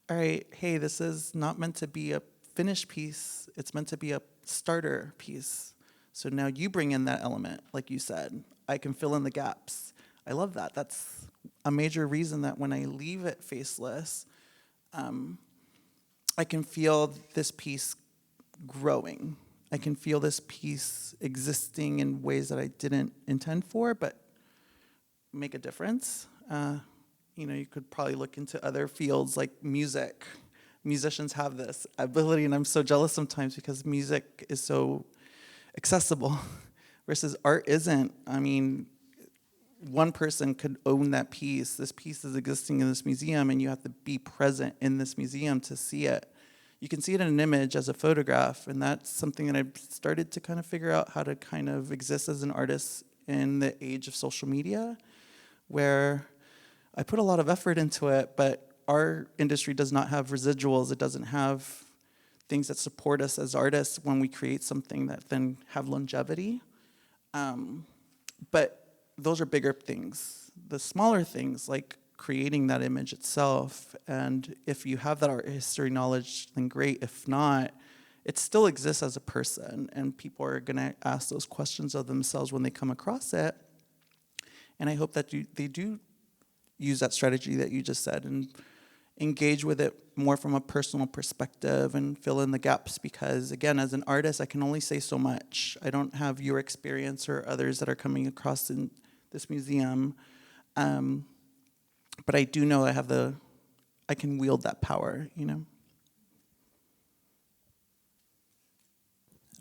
all right, hey, this is not meant to be a finished piece, it's meant to be a starter piece. So now you bring in that element, like you said. I can fill in the gaps. I love that. That's a major reason that when I leave it faceless, I can feel this piece growing. I can feel this piece existing in ways that I didn't intend for, but make a difference. You could probably look into other fields like music. Musicians have this ability, and I'm so jealous sometimes because music is so accessible, versus art isn't. I mean, one person could own that piece. This piece is existing in this museum, and you have to be present in this museum to see it. You can see it in an image as a photograph, and that's something that I've started to kind of figure out how to kind of exist as an artist in the age of social media, where I put a lot of effort into it, but our industry does not have residuals. It doesn't have things that support us as artists when we create something that then have longevity. But those are bigger things. The smaller things, like creating that image itself, and if you have that art history knowledge, then great. If not, it still exists as a person, and people are gonna ask those questions of themselves when they come across it. And I hope that they do use that strategy that you just said and engage with it more from a personal perspective and fill in the gaps, because again, as an artist, I can only say so much. I don't have your experience or others that are coming across in this museum. But I do know I can wield that power,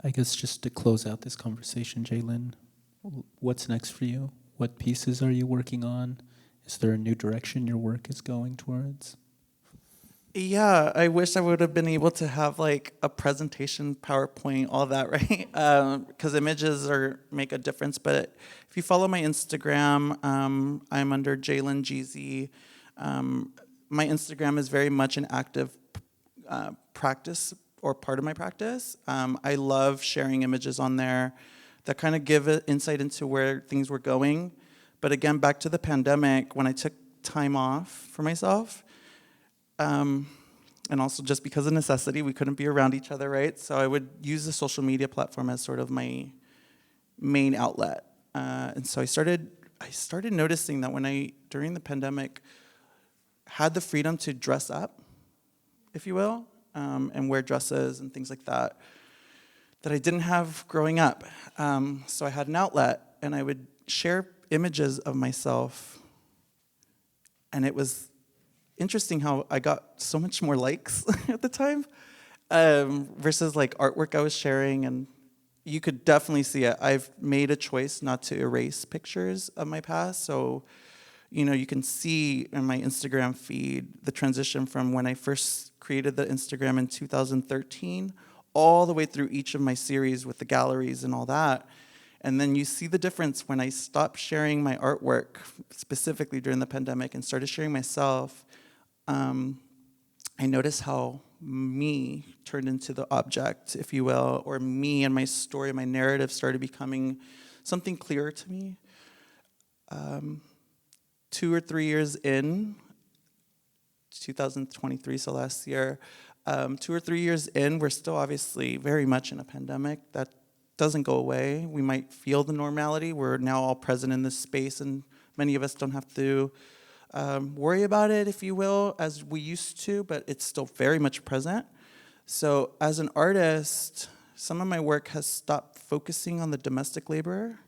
I guess just to close out this conversation, Jay Lynn, what's next for you? What pieces are you working on? Is there a new direction your work is going towards? Yeah, I wish I would have been able to have like a presentation, PowerPoint, all that, right? Because images make a difference. But if you follow my Instagram, I'm under Jay Lynn GZ. My Instagram is very much an active practice or part of my practice. I love sharing images on there that kind of give an insight into where things were going. But again, back to the pandemic, when I took time off for myself, and also just because of necessity, we couldn't be around each other, right? So I would use the social media platform as sort of my main outlet. And so I started noticing that when during the pandemic, had the freedom to dress up, if you will, and wear dresses and things like that, that I didn't have growing up. So I had an outlet, and I would share images of myself, and it was interesting how I got so much more likes at the time versus like artwork I was sharing, and you could definitely see it. I've made a choice not to erase pictures of my past, so you can see in my Instagram feed the transition from when I first created the Instagram in 2013 all the way through each of my series with the galleries and all that. And then you see the difference when I stopped sharing my artwork, specifically during the pandemic, and started sharing myself. I noticed how me turned into the object, if you will, or me and my story, my narrative started becoming something clearer to me. 2 or 3 years in, 2023, so last year, 2 or 3 years in, we're still obviously very much in a pandemic. That doesn't go away. We might feel the normality. We're now all present in this space, and many of us don't have to worry about it, if you will, as we used to, but it's still very much present. So as an artist, some of my work has stopped focusing on the domestic laborer,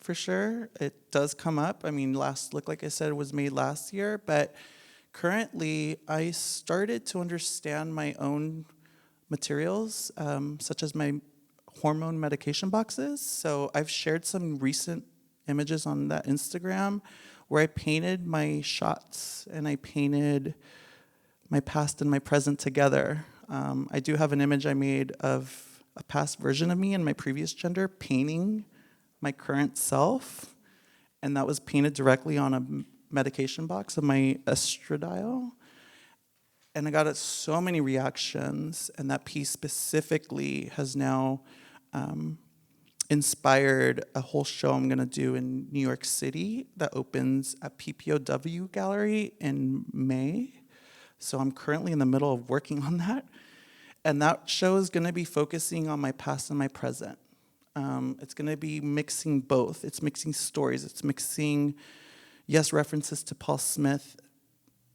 for sure. It does come up. I mean, Last Look, like I said, was made last year, but currently I started to understand my own materials, such as my hormone medication boxes. So I've shared some recent images on that Instagram where I painted my shots and I painted my past and my present together. I do have an image I made of a past version of me and my previous gender painting my current self, and that was painted directly on a medication box of my estradiol. And I got so many reactions, and that piece specifically has now inspired a whole show I'm gonna do in New York City that opens at PPOW Gallery in May. So I'm currently in the middle of working on that. And that show is gonna be focusing on my past and my present. It's gonna be mixing both. It's mixing stories, it's mixing, yes, references to Paul Smith,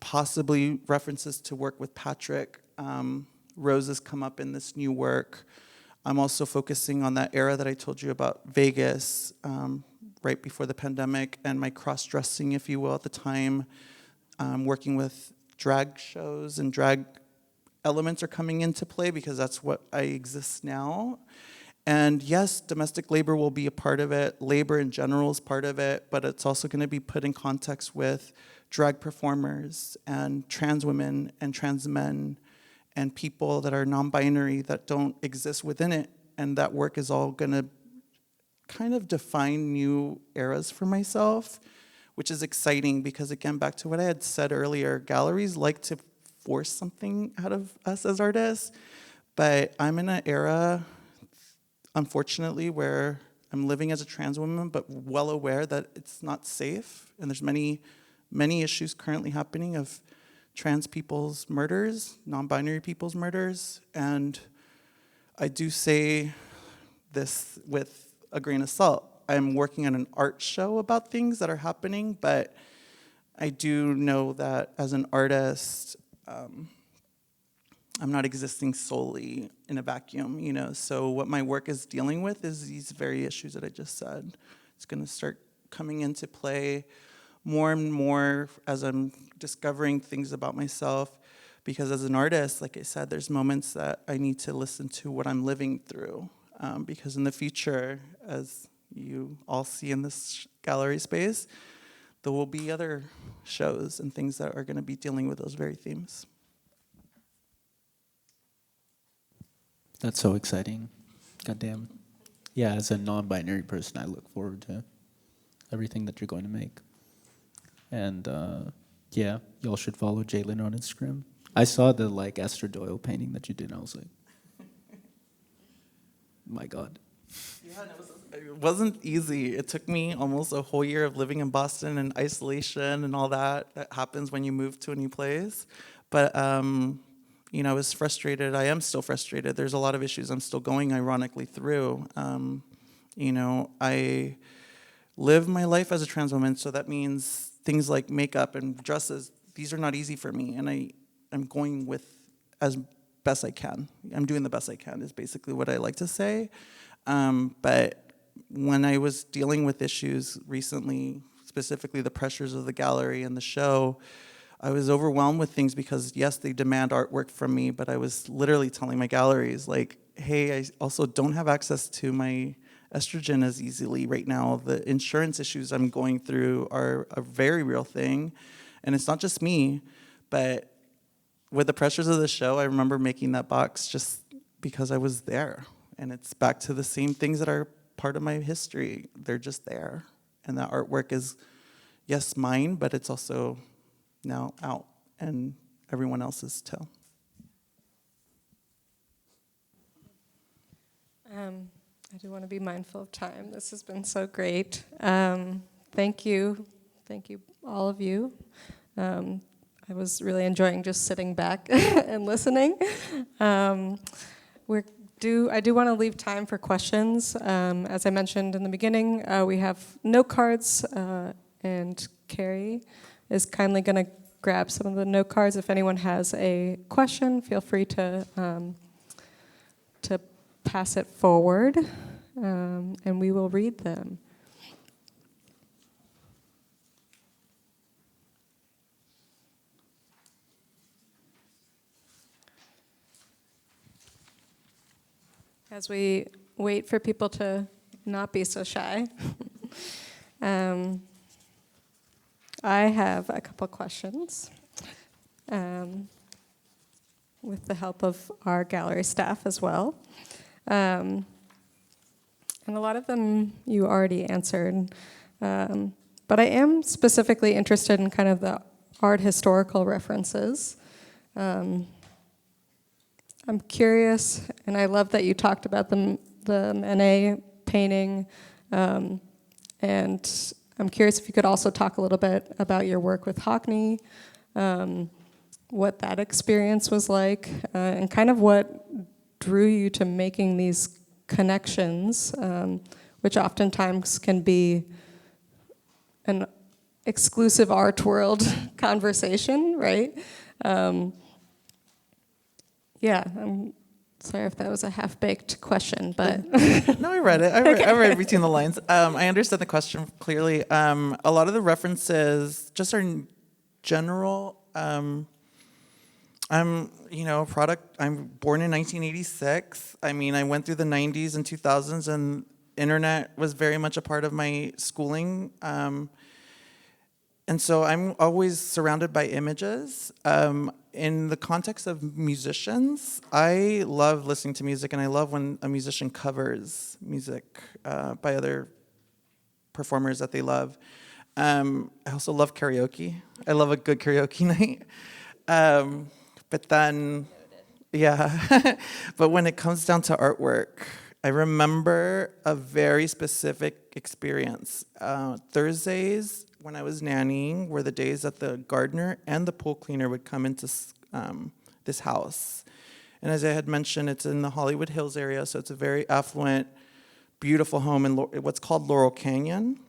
possibly references to work with Patrick. Roses come up in this new work. I'm also focusing on that era that I told you about, Vegas, right before the pandemic, and my cross-dressing, if you will, at the time, working with drag shows, and drag elements are coming into play because that's what I exist now. And yes, domestic labor will be a part of it. Labor in general is part of it, but it's also going to be put in context with drag performers and trans women and trans men and people that are non-binary that don't exist within it. And that work is all going to kind of define new eras for myself, which is exciting because, again, back to what I had said earlier, galleries like to force something out of us as artists, but I'm in an era, unfortunately, where I'm living as a trans woman, but well aware that it's not safe. And there's many issues currently happening of trans people's murders, non-binary people's murders. And I do say this with a grain of salt. I'm working on an art show about things that are happening, but I do know that as an artist, I'm not existing solely in a vacuum, So what my work is dealing with is these very issues that I just said. It's going to start coming into play more and more as I'm discovering things about myself. Because as an artist, like I said, there's moments that I need to listen to what I'm living through. Because in the future, as you all see in this gallery space, there will be other shows and things that are going to be dealing with those very themes. That's so exciting. Goddamn. Yeah, as a non-binary person, I look forward to everything that you're going to make. And yeah, y'all should follow Jay Lynn on Instagram. I saw the Esther Doyle painting that you did, and I was like, my God. Yeah, it wasn't easy. It took me almost a whole year of living in Boston and isolation and all that happens when you move to a new place. But I was frustrated. I am still frustrated. There's a lot of issues I'm still going, ironically, through. I live my life as a trans woman, so that means things like makeup and dresses, these are not easy for me. And I'm going with as best I can. I'm doing the best I can is basically what I like to say. But when I was dealing with issues recently, specifically the pressures of the gallery and the show, I was overwhelmed with things because, yes, they demand artwork from me, but I was literally telling my galleries, like, hey, I also don't have access to my estrogen as easily right now. The insurance issues I'm going through are a very real thing. And it's not just me, but with the pressures of the show, I remember making that box just because I was there. And it's back to the same things that are part of my history. They're just there. And that artwork is, yes, mine, but it's also now out and everyone else's too. I do want to be mindful of time. This has been so great. Thank you, all of you. I was really enjoying just sitting back and listening. I do want to leave time for questions. As I mentioned in the beginning, we have note cards, and Carrie is kindly going to grab some of the note cards. If anyone has a question, feel free to pass it forward, and we will read them. As we wait for people to not be so shy, I have a couple questions with the help of our gallery staff as well. And a lot of them you already answered, but I am specifically interested in kind of the art historical references. I'm curious, and I love that you talked about the Manet painting, and I'm curious if you could also talk a little bit about your work with Hockney, what that experience was like, and kind of what drew you to making these connections, which oftentimes can be an exclusive art world conversation, right? Yeah, I'm sorry if that was a half-baked question, but... No, I read it. I read between the lines. I understand the question clearly. A lot of the references just are in general. I'm born in 1986. I mean, I went through the 90s and 2000s, and internet was very much a part of my schooling. And so I'm always surrounded by images. In the context of musicians, I love listening to music, and I love when a musician covers music by other performers that they love. I also love karaoke. I love a good karaoke night. But then, yeah. But when it comes down to artwork, I remember a very specific experience. Thursdays, when I was nannying, were the days that the gardener and the pool cleaner would come into this house. And as I had mentioned, it's in the Hollywood Hills area, so it's a very affluent, beautiful home in what's called Laurel Canyon.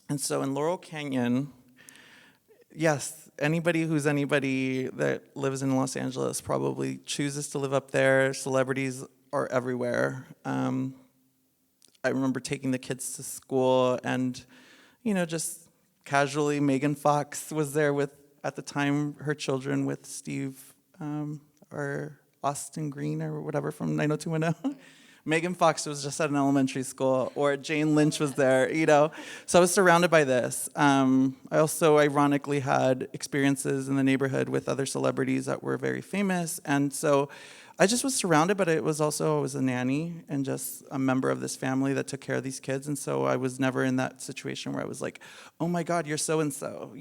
And so in Laurel Canyon, yes, anybody that lives in Los Angeles probably chooses to live up there. Celebrities are everywhere. I remember taking the kids to school, and, just casually, Megan Fox was there with, at the time, her children with Steve or Austin Green or whatever from 90210. Megan Fox was just at an elementary school, or Jane Lynch was there, So I was surrounded by this. I also, ironically, had experiences in the neighborhood with other celebrities that were very famous. And so I just was surrounded, but I was a nanny and just a member of this family that took care of these kids. And so I was never in that situation where I was like, oh my God, you're so-and-so,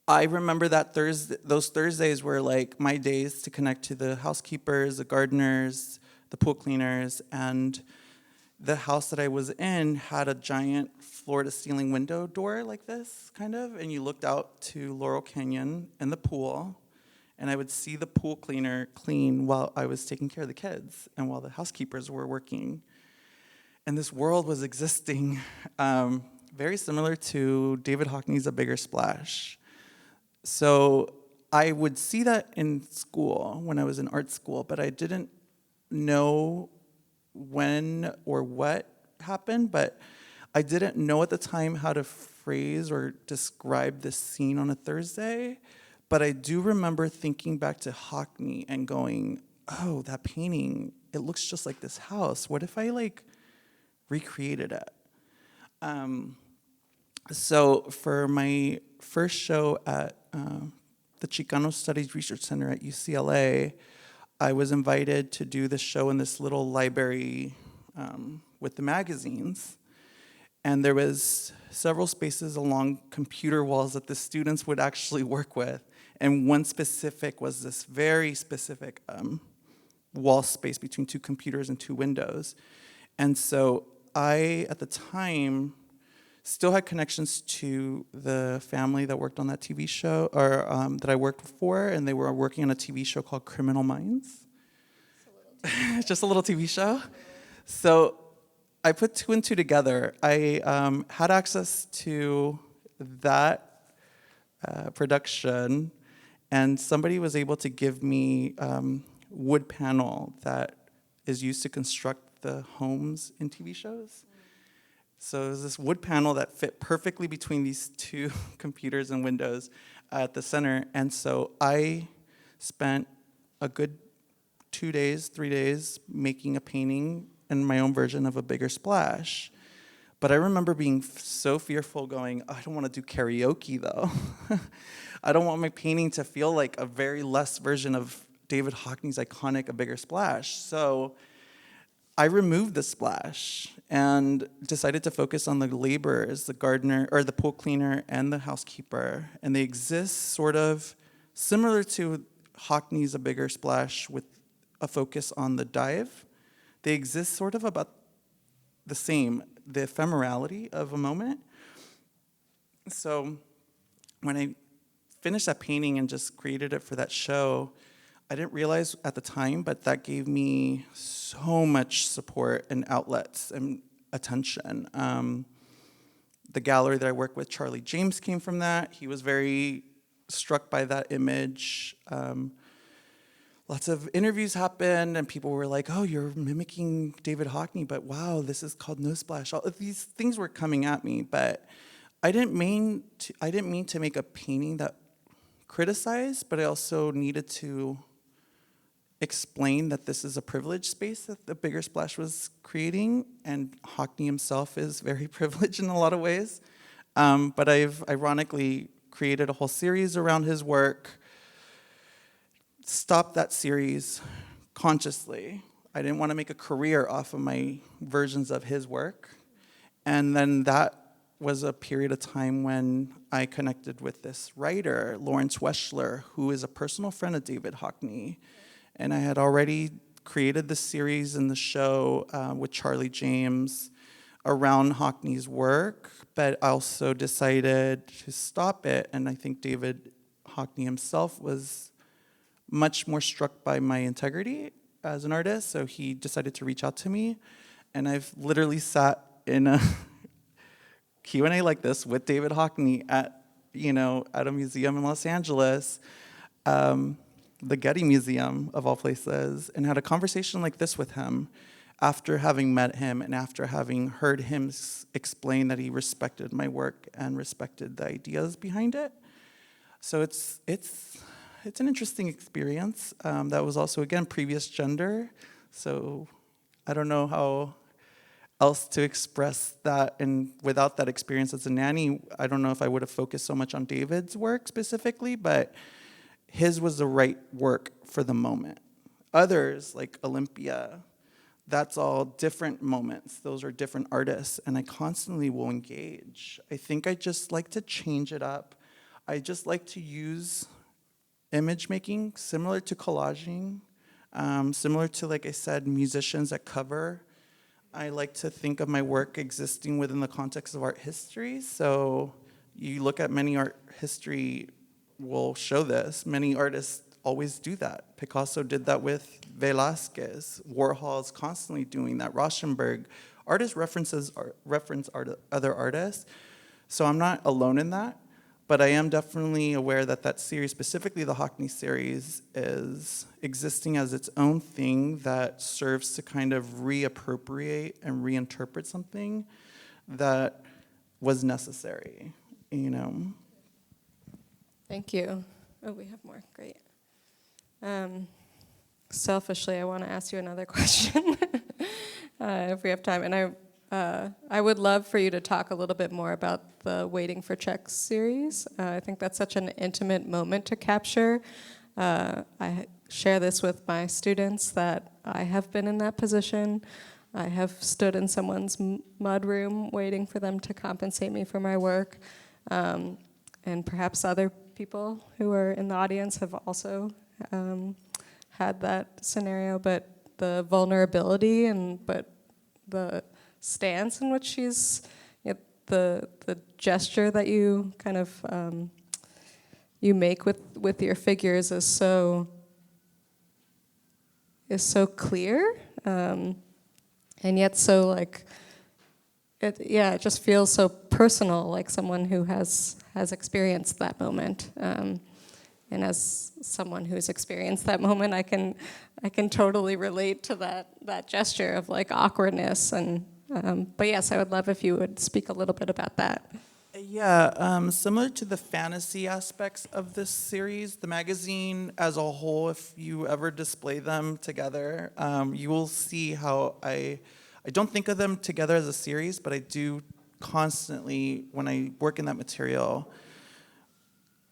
I remember that those Thursdays were like my days to connect to the housekeepers, the gardeners, the pool cleaners, and the house that I was in had a giant floor-to-ceiling window door like this, kind of, and you looked out to Laurel Canyon and the pool, and I would see the pool cleaner clean while I was taking care of the kids and while the housekeepers were working. And this world was existing, very similar to David Hockney's A Bigger Splash. So I would see that in school when I was in art school, but I didn't know when or what happened, but I didn't know at the time how to phrase or describe this scene on a Thursday. But I do remember thinking back to Hockney and going, oh, that painting, it looks just like this house. What if I like recreated it? So for my first show at the Chicano Studies Research Center at UCLA, I was invited to do this show in this little library with the magazines. And there was several spaces along computer walls that the students would actually work with. And one specific was this very specific wall space between two computers and two windows. And so I, at the time, still had connections to the family that worked on that TV show, or that I worked for, and they were working on a TV show called Criminal Minds. Just a little TV show. So I put two and two together. I had access to that production, and somebody was able to give me wood panel that is used to construct the homes in TV shows. So it was this wood panel that fit perfectly between these two computers and windows at the center. And so I spent a good 2 days, 3 days making a painting in my own version of A Bigger Splash. But I remember being so fearful going, I don't want to do karaoke though. I don't want my painting to feel like a very less version of David Hockney's iconic A Bigger Splash. So I removed the splash and decided to focus on the laborers, the gardener, or the pool cleaner, and the housekeeper. And they exist sort of similar to Hockney's A Bigger Splash with a focus on the dive. They exist sort of about the same, the ephemerality of a moment. So when I finished that painting and just created it for that show, I didn't realize at the time, but that gave me so much support and outlets and attention. The gallery that I work with, Charlie James, came from that. He was very struck by that image. Lots of interviews happened, and people were like, oh, you're mimicking David Hockney, but wow, this is called No Splash. All of these things were coming at me, but I didn't mean to make a painting that criticized, but I also needed to explain that this is a privileged space that the Bigger Splash was creating, and Hockney himself is very privileged in a lot of ways. But I've ironically created a whole series around his work, stopped that series consciously. I didn't want to make a career off of my versions of his work. And then that was a period of time when I connected with this writer, Lawrence Weschler, who is a personal friend of David Hockney. And I had already created this series and the show with Charlie James around Hockney's work, but I also decided to stop it. And I think David Hockney himself was much more struck by my integrity as an artist, so he decided to reach out to me. And I've literally sat in a Q&A like this with David Hockney at a museum in Los Angeles, the Getty Museum, of all places, and had a conversation like this with him after having met him and after having heard him explain that he respected my work and respected the ideas behind it. So it's an interesting experience. That was also, again, previous gender, so I don't know how else to express that, and without that experience as a nanny, I don't know if I would have focused so much on David's work specifically, but his was the right work for the moment. Others, like Olympia, that's all different moments. Those are different artists, and I constantly will engage. I think I just like to change it up. I just like to use image making, similar to collaging, similar to, like I said, musicians that cover. I like to think of my work existing within the context of art history. So you look at many art history will show this. Many artists always do that. Picasso did that with Velázquez. Warhol is constantly doing that. Rauschenberg. Artists reference other artists. So I'm not alone in that. But I am definitely aware that that series, specifically the Hockney series, is existing as its own thing that serves to kind of reappropriate and reinterpret something that was necessary, you know. Thank you. Oh, we have more. Great. Selfishly, I want to ask you another question, if we have time. And I would love for you to talk a little bit more about the Waiting for Checks series. I think that's such an intimate moment to capture. I share this with my students that I have been in that position. I have stood in someone's mudroom waiting for them to compensate me for my work. And perhaps other people who are in the audience have also had that scenario, but the vulnerability but the stance in which she's, the gesture that you kind of you make with your figures is so clear, and yet so like it just feels so personal, like someone who has experienced that moment. And as someone who's experienced that moment, I can totally relate to that gesture of like awkwardness. And but yes, I would love if you would speak a little bit about that. Yeah, similar to the fantasy aspects of this series, the magazine as a whole, if you ever display them together, you will see how I don't think of them together as a series, but I do constantly, when I work in that material,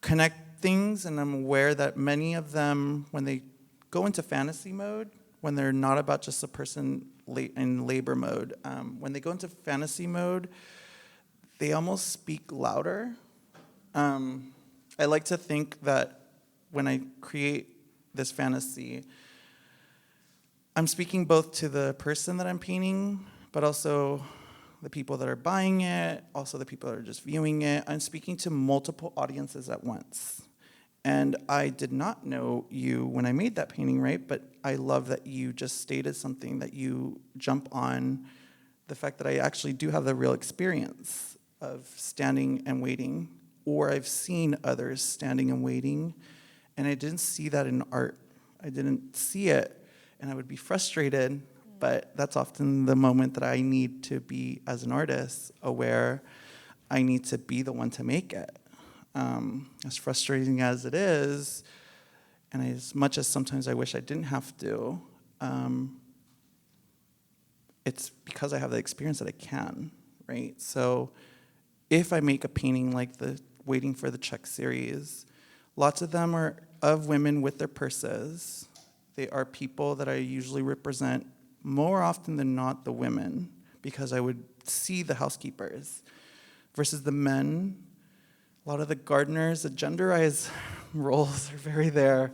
connect things, and I'm aware that many of them, when they go into fantasy mode, when they're not about just a person in labor mode, when they go into fantasy mode, they almost speak louder. I like to think that when I create this fantasy, I'm speaking both to the person that I'm painting, but also the people that are buying it, also the people that are just viewing it. I'm speaking to multiple audiences at once. And I did not know you when I made that painting, right? But I love that you just stated something, that you jump on the fact that I actually do have the real experience of standing and waiting, or I've seen others standing and waiting, and I didn't see that in art. I didn't see it, and I would be frustrated, but that's often the moment that I need to be, as an artist, aware I need to be the one to make it. As frustrating as it is, and as much as sometimes I wish I didn't have to, it's because I have the experience that I can, right? So if I make a painting like the Waiting for the Check series, lots of them are of women with their purses. They are people that I usually represent more often than not the women, because I would see the housekeepers, versus the men. A lot of the gardeners, the genderized roles are very there.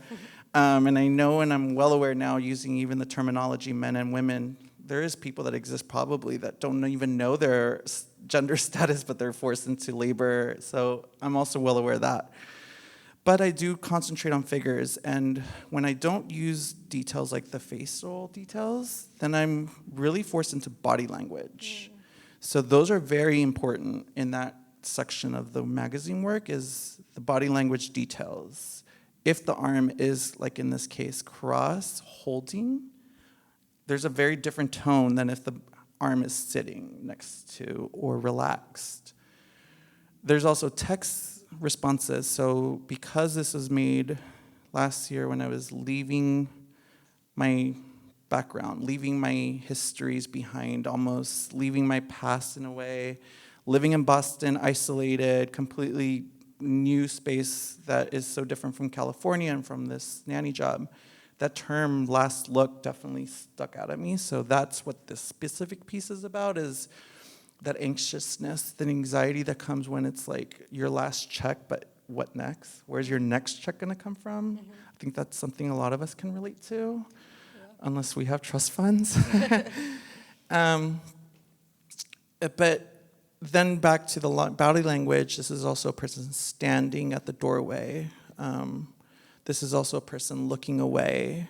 And I know, and I'm well aware now, using even the terminology men and women, there is people that exist probably that don't even know their gender status, but they're forced into labor. So I'm also well aware of that. But I do concentrate on figures, and when I don't use details like the facial details, then I'm really forced into body language. So those are very important in that section of the magazine work, is the body language details. If the arm is, like in this case, cross holding, there's a very different tone than if the arm is sitting next to or relaxed. There's also text responses. So because this was made last year when I was leaving my background, leaving my histories behind, almost leaving my past in a way, living in Boston, isolated, completely new space that is so different from California and from this nanny job, that term last look definitely stuck out at me. So that's what this specific piece is about, is that anxiousness, the anxiety that comes when it's like your last check, but what next? Where's your next check gonna come from? Mm-hmm. I think that's something a lot of us can relate to, unless we have trust funds. But then back to the body language, this is also a person standing at the doorway. This is also a person looking away.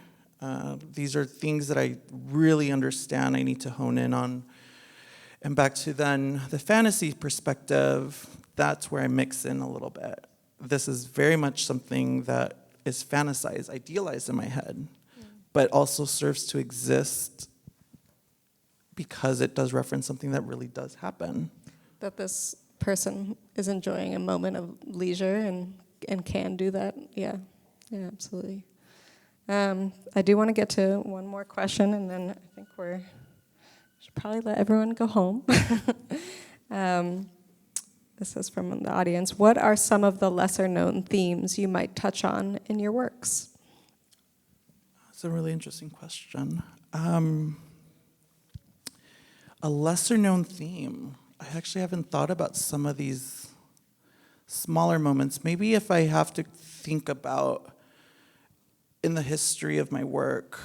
These are things that I really understand I need to hone in on. And back to then the fantasy perspective, that's where I mix in a little bit. This is very much something that is fantasized, idealized in my head, but also serves to exist because it does reference something that really does happen. That this person is enjoying a moment of leisure and can do that. Yeah, absolutely. I do want to get to one more question, and then I think should probably let everyone go home. This is from the audience. What are some of the lesser-known themes you might touch on in your works? That's a really interesting question. A lesser-known theme. I actually haven't thought about some of these smaller moments. Maybe if I have to think about in the history of my work,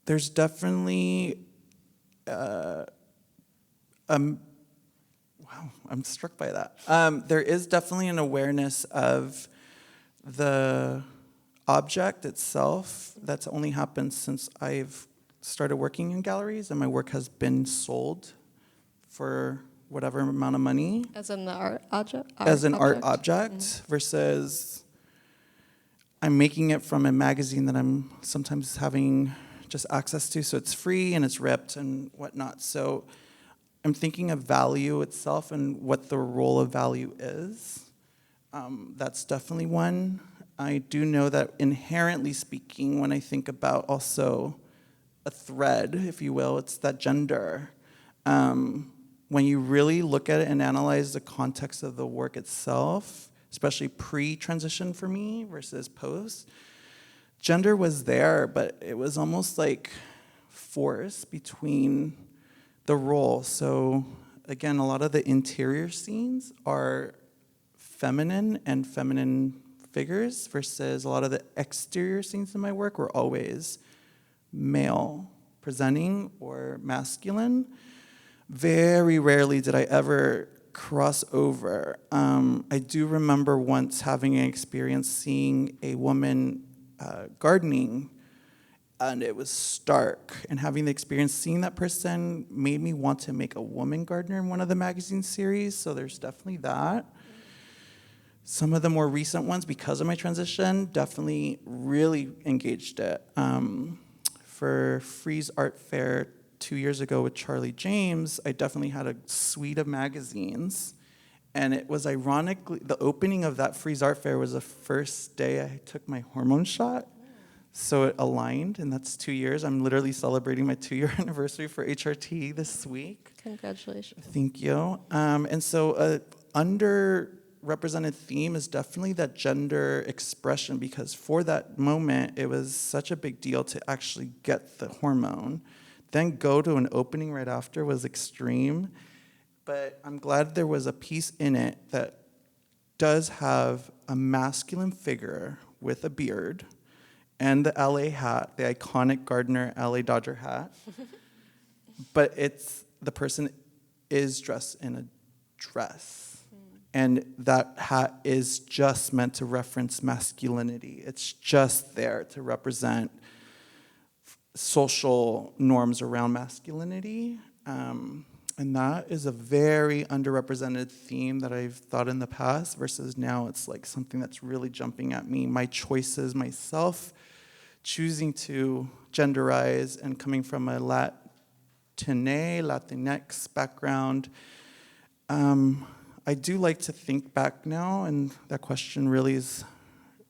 there's definitely, wow, I'm struck by that. There is definitely an awareness of the object itself that's only happened since I've started working in galleries, and my work has been sold for whatever amount of money. As in the art object? As an art object, versus I'm making it from a magazine that I'm sometimes having just access to, so it's free and it's ripped and whatnot. So I'm thinking of value itself and what the role of value is. That's definitely one. I do know that inherently speaking, when I think about also a thread, if you will, it's that gender. When you really look at it and analyze the context of the work itself, especially pre-transition for me versus post, gender was there, but it was almost like forced between the role. So again, a lot of the interior scenes are feminine and feminine figures versus a lot of the exterior scenes in my work were always male presenting or masculine. Very rarely did I ever cross over. I do remember once having an experience seeing a woman gardening, and it was stark. And having the experience seeing that person made me want to make a woman gardener in one of the magazine series, so there's definitely that. Some of the more recent ones, because of my transition, definitely really engaged it. For Frieze Art Fair 2 years ago with Charlie James, I definitely had a suite of magazines. And it was ironically, the opening of that Frieze Art Fair was the first day I took my hormone shot. So it aligned, and that's 2 years. I'm literally celebrating my 2-year anniversary for HRT this week. Congratulations. Thank you. And so underrepresented theme is definitely that gender expression, because for that moment, it was such a big deal to actually get the hormone. Then go to an opening right after was extreme. But I'm glad there was a piece in it that does have a masculine figure with a beard and the LA hat, the iconic Gardner LA Dodger hat. But the person is dressed in a dress. And that hat is just meant to reference masculinity. It's just there to represent social norms around masculinity. And that is a very underrepresented theme that I've thought in the past versus now it's like something that's really jumping at me. My choices, myself, choosing to genderize and coming from a Latinx background. I do like to think back now, and that question really is,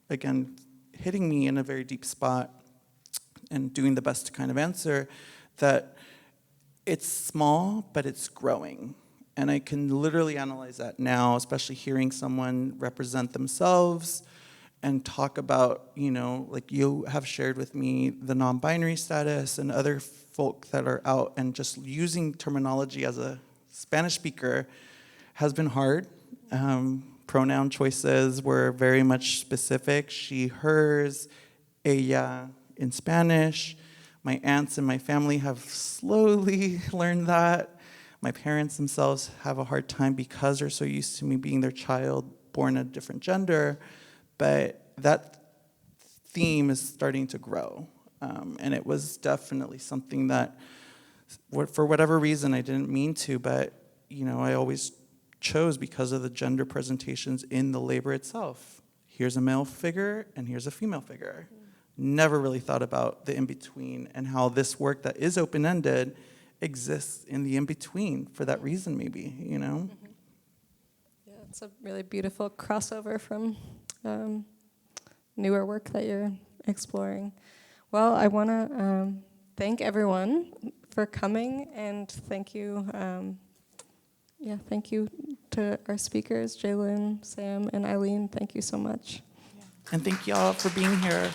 again, hitting me in a very deep spot and doing the best to kind of answer that it's small, but it's growing. And I can literally analyze that now, especially hearing someone represent themselves and talk about, like you have shared with me the non-binary status and other folk that are out, and just using terminology as a Spanish speaker has been hard. Pronoun choices were very much specific. She, hers, ella in Spanish. My aunts and my family have slowly learned that. My parents themselves have a hard time because they're so used to me being their child born a different gender. But that theme is starting to grow. And it was definitely something that for whatever reason, I didn't mean to, but I always chose because of the gender presentations in the labor itself. Here's a male figure and here's a female figure. Never really thought about the in-between and how this work that is open-ended exists in the in-between for that reason, maybe, Yeah, it's a really beautiful crossover from newer work that you're exploring. Well, I want to thank everyone for coming, and thank you. Thank you to our speakers, Jay Lynn, Sam, and Eileen. Thank you so much. And thank y'all for being here.